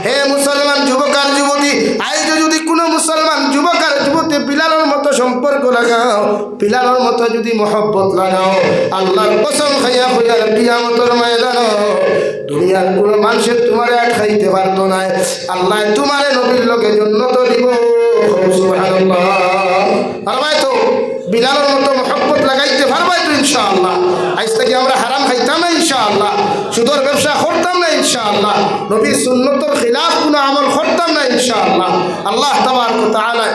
হে মুসলমান যুবক আর যুবতী, আজ যদি কোনো মুসলমান যুবক আর যুবতী বিলালের মতো সম্পর্ক লাগাও, বিলালের মতো যদি মহব্বত লাগাও, আল্লাহর কসম খাইয়া হইয়া কিয়ামতের ময়দানে দুনিয়ার কোনো মানুষের তোমারে খাইতে পারতো না, আল্লাহ তোমারে নবীর লগে জান্নাত দিব। সুবহানাল্লাহ। পারবাই তো বিলালের মতো মহব্বত লাগাইতে পারবাই তো ইনশাআল্লাহ। আজ থেকে আমরা হারাম খাইতাম না ইনশাআল্লাহ, সুদের ব্যবসা করতাম না ইনশাআল্লাহ, নবীর সুন্নতের খিলাফ কোনো আমল করতাম না ইনশাআল্লাহ। আল্লাহ তাবারক ওয়া তাআলা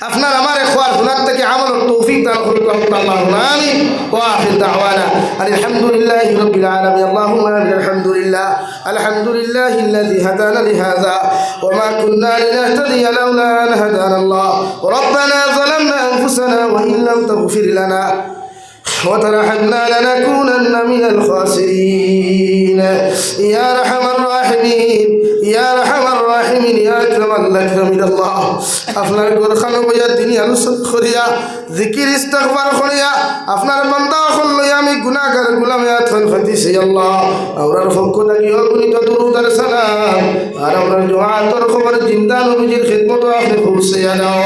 আপনার আমার ইখওয়ান হুনার থেকে আমলের তৌফিক দান করুন। আল্লাহুম্মা আমিন। ওয়া আখির দাওয়ানা আলহামদুলিল্লাহি রাব্বিল আলামিন। আল্লাহুম্মা আলহামদুলিল্লাহ আলহামদুলিল্লাহিল্লাযী হাদানা লিহাযা ওয়া মা কুন্না লিনাহতাদিয়া লাওলা আন হাদানা আল্লাহ। রব্বানা যালামনা আনফুসানা ওয়া ইন লাম তাগফির লানা وترحمنا لنكونن من الخاسرين يا أرحم الراحمين يا أرحم الراحمين يا أكرم الأكرمين الله আপনার গোরখানো বইয়া তিনি আলোচনা করিয়া জিকির ইস্তিগফার করিয়া আপনার বান্দা হল লইয়া আমি গুনাহগার গোলামে আতফান খাইতেছি আল্লাহ। আমরার পক্ষ থেকে অগণিত দরুদ আর সালাম আর আমরার দুআতর খবর জিন্দা নবীজির খিদমত আপনি পৌঁছাইয়া দাও।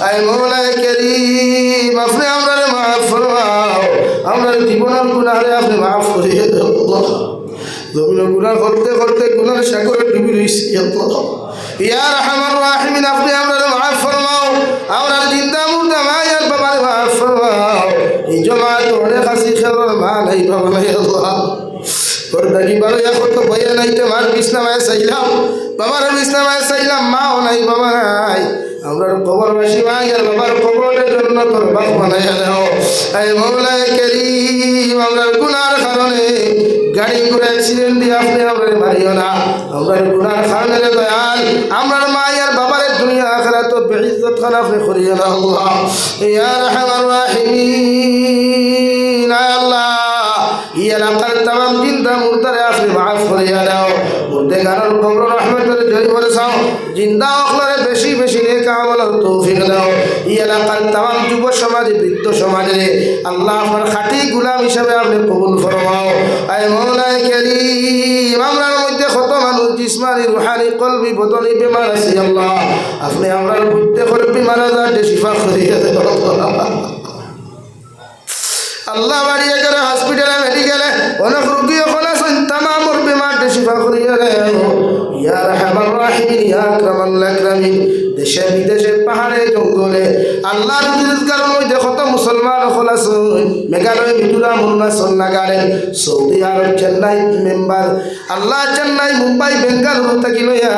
আয় মওলায়ে কারীম আপনি আমরারে মাফ ফরমাও, আমরার জীবনের গুনাহরে আপনি মাফ করিয়ে দাও আল্লাহ। জমিনে গুনাহ করতে করতে গুনাহের সাগরে ডুবে রইছি আল্লাহ। ইয়া আরহামার রাহিমিন আপনি আমরারে মাফ ফরমাও, আমরার জিন্দা মুর্দা মায়ের বাবার মাফ ফরমাও। এই জমাত অনেক হাসি খেলার মা নাই বাবা নাই আল্লাহ। তোর দাগি বারো এখন তো বইয়া নাই, তোমার বিছনামায় চাইলাম, বাবার বিছনামায় চাইলাম, মাও নাই বাবা নাই। আমরার কবরবাসী মা আর বাবার কবরের জন্য তোর বাপ বানাইয়া দাও। এই মওলায়ে কারীম আমরার গুনার কারণে গাড়ি করে অ্যাক্সিডেন্ট দিয়ে আপনি আমরা মারিও না আমরা গুনার কারণে দয়াল আমার মা আর বাবার দুনিয়া আখিরাত বেইজ্জত খানা আপনি করিও না আল্লাহ ইয়া রাহমার রাহিমিন আল্লাহ ইয়া লাকার तमाम জিন্দা মুর্দারে আপনি maaf করিয়া দাও মুর্দে গানের কবর রহমতের জরি বরসাও জিন্দা আখলারে বেশি বেশি নেক আমলের তৌফিক দাও ইয়া লাকার तमाम যুব সমাজ বৃদ্ধ সমাজে আল্লাহ আপনার খাঁটি গোলাম হিসাবে আপনি কবুল ফরমাও আয় মওলাই কারীম আমরার মধ্যে কত মানুষ জিসমানি রূহানি কলবি বদনি বেমার আছে আল্লাহ আপনি আমরার মধ্যে কলবি মারাজা শিফা করিয়া দাও আল্লাহ বাড়িয়ে গেলে হসপিটালে মেডিকেলে অনেক রোগী ওখানে আছেন तमाम বেমার শিফা করিয়া দাও ইয়া রাহমার রাহিম ইয়া আকরামাল আকরামিন দেশে বিদেশে পাহাড়ে জঙ্গলে আল্লাহ রিজকার মধ্যে কত মুসলমান ওখানে আছেন মেঘালয় মিজোরাম অরুণাচল নাগাল্যান্ড সৌদি আরব চেন্নাই মেম্বার আল্লাহ চেন্নাই মুম্বাই বেঙ্গালুরু থাকি লইয়া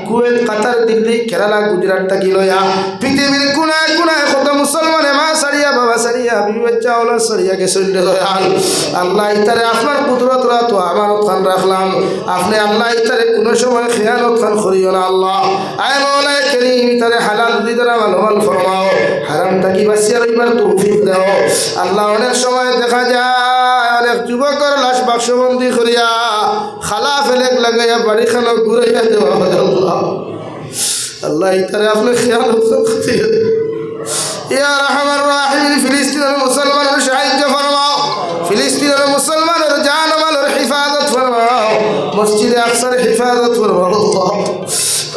কুয়েত কাতার দিল্লি কেরালা গুজরাট থাকি লইয়া পৃথিবীর কোনায় কোনায় কত মুসলমানে মা সারিয়া বাবা সারিয়া বিবি বাচ্চা ওলা সারিয়া কে চলে দয়াল আল্লাহ ইতারে আপনার কুদরত রাত আমার খান রাখলাম আপনি আল্লাহ ইতারে কোনো সময় খেয়ানত খান করিও না আল্লাহ আয় মওলা কারীম ইতারে হালাল রিজরা মাল ফরমাও হারাম থাকি বাঁচিয়া রইবার তৌফিক দাও আল্লাহ অনেক সময় দেখা যায় অনেক যুবকের লাশ বাক্সবন্দি করিয়া খালা ফেলেক লাগাইয়া বাড়িখানা ঘুরাইয়া দেওয়া হয় আল্লাহ আল্লাহ ইতারে আপনি খেয়ানত করিও ইয়া রাহমার রাহিম ফিলিস্তিনের মুসলমানের সাহায্য ফরমাও ফিলিস্তিনের মুসলমানের জান মালের হিফাজত ফরমাও মসজিদে আকসার হিফাজত ফরমাও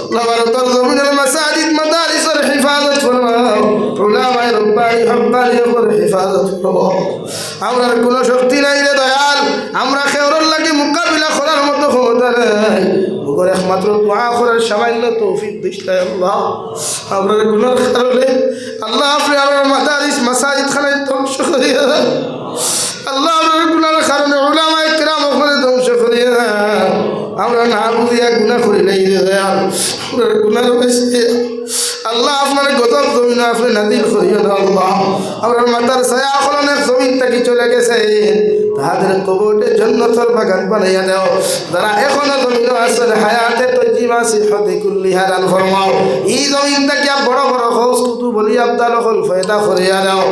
আল্লাহ ভারতের জমিনের মাসাজিদ মাদারিসের হিফাজত ফরমাও উলামায়ে রব্বানি হব্বানিদের হিফাজত ফরমাও আমরার কোনো শক্তি নাই রে দয়াল আমরা খেওরের লাগি মোকাবিলা করার মতো ক্ষমতা নাই মুগর একমাত্র দোয়া করার সামান্য তৌফিক দিশলাই আল্লাহ আমরার গুনার কারণে আল্লাহ আপনি আমার মাদারিস মাসাজিদ খানায় ধ্বংস করিয়া আল্লাহ আমরার গুনার কারণে উলামায়ে কিরাম ওখানে ধ্বংস করিয়া আমরা না বুঝিয়া গুনাহ করি নাই রে দয়াল আমরার গুনার বেশি আল্লাহ আপনার গজব জমিন আপনি নাদিল করিও না আল্লাহ আমার মাতার ছায়া অনেক জমিন থেকে চলে গেছে তাদের কবরের জান্নাতের বাগান বানাইয়া দাও যারা এখনো জমিন আছে হায়াতে তজিমা সিহতি কুল্লিহা দান ফরমাও এই জমিন থেকে বড় বড় খোঁজ কুতু বলি আব্দাল হল ফায়দা করিয়া দাও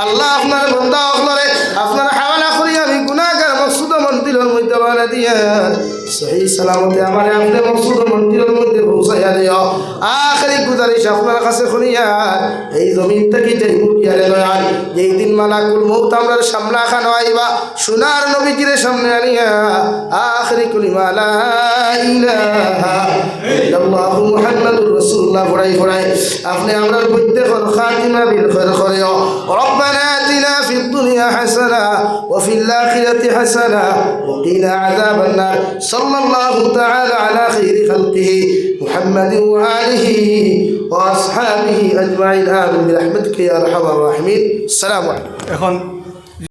আল্লাহ আপনার বান্দা হলরে আপনার হাওয়ালা করিয়া আমি গুনাহগার মকসুদ মন্দিরের মধ্যে বানা দিয়া সহি সালামতে আমারে আপনি মকসুদ মন্দিরের মধ্যে পৌঁছাইয়া দিও আখেরি গুজারিশ আপনার কাছে করিয়া এই জমিন থেকে যে মুখিয়ারে দয়াল যেই দিন মালাকুল মউত আমরার সামনে খানো আইবা সোনার নবীজির সামনে আনিয়া আখেরি কলিমা লা ইলাহা ইল্লাল্লাহু মুহাম্মাদুর রাসূলুল্লাহ পড়াই পড়াই আপনি আমরার মধ্যে খাতিমা বিল খায়র করিও রব্বানা আতিনা ফিদ দুনিয়া হাসানা ওয়া ফিল আখিরাতি হাসানা ওয়া কিনা আযাবান নার সাল্লাল্লাহু তাআলা আলা খাইরি খালকিহি মুহাম্মাদিন ওয়া আলিহি ওয়া আসহাবিহি আজমাইন আমিন বিরহমাতিকা ইয়া আরহামার রাহিমিন আসসালামু আলাইকুম। এখন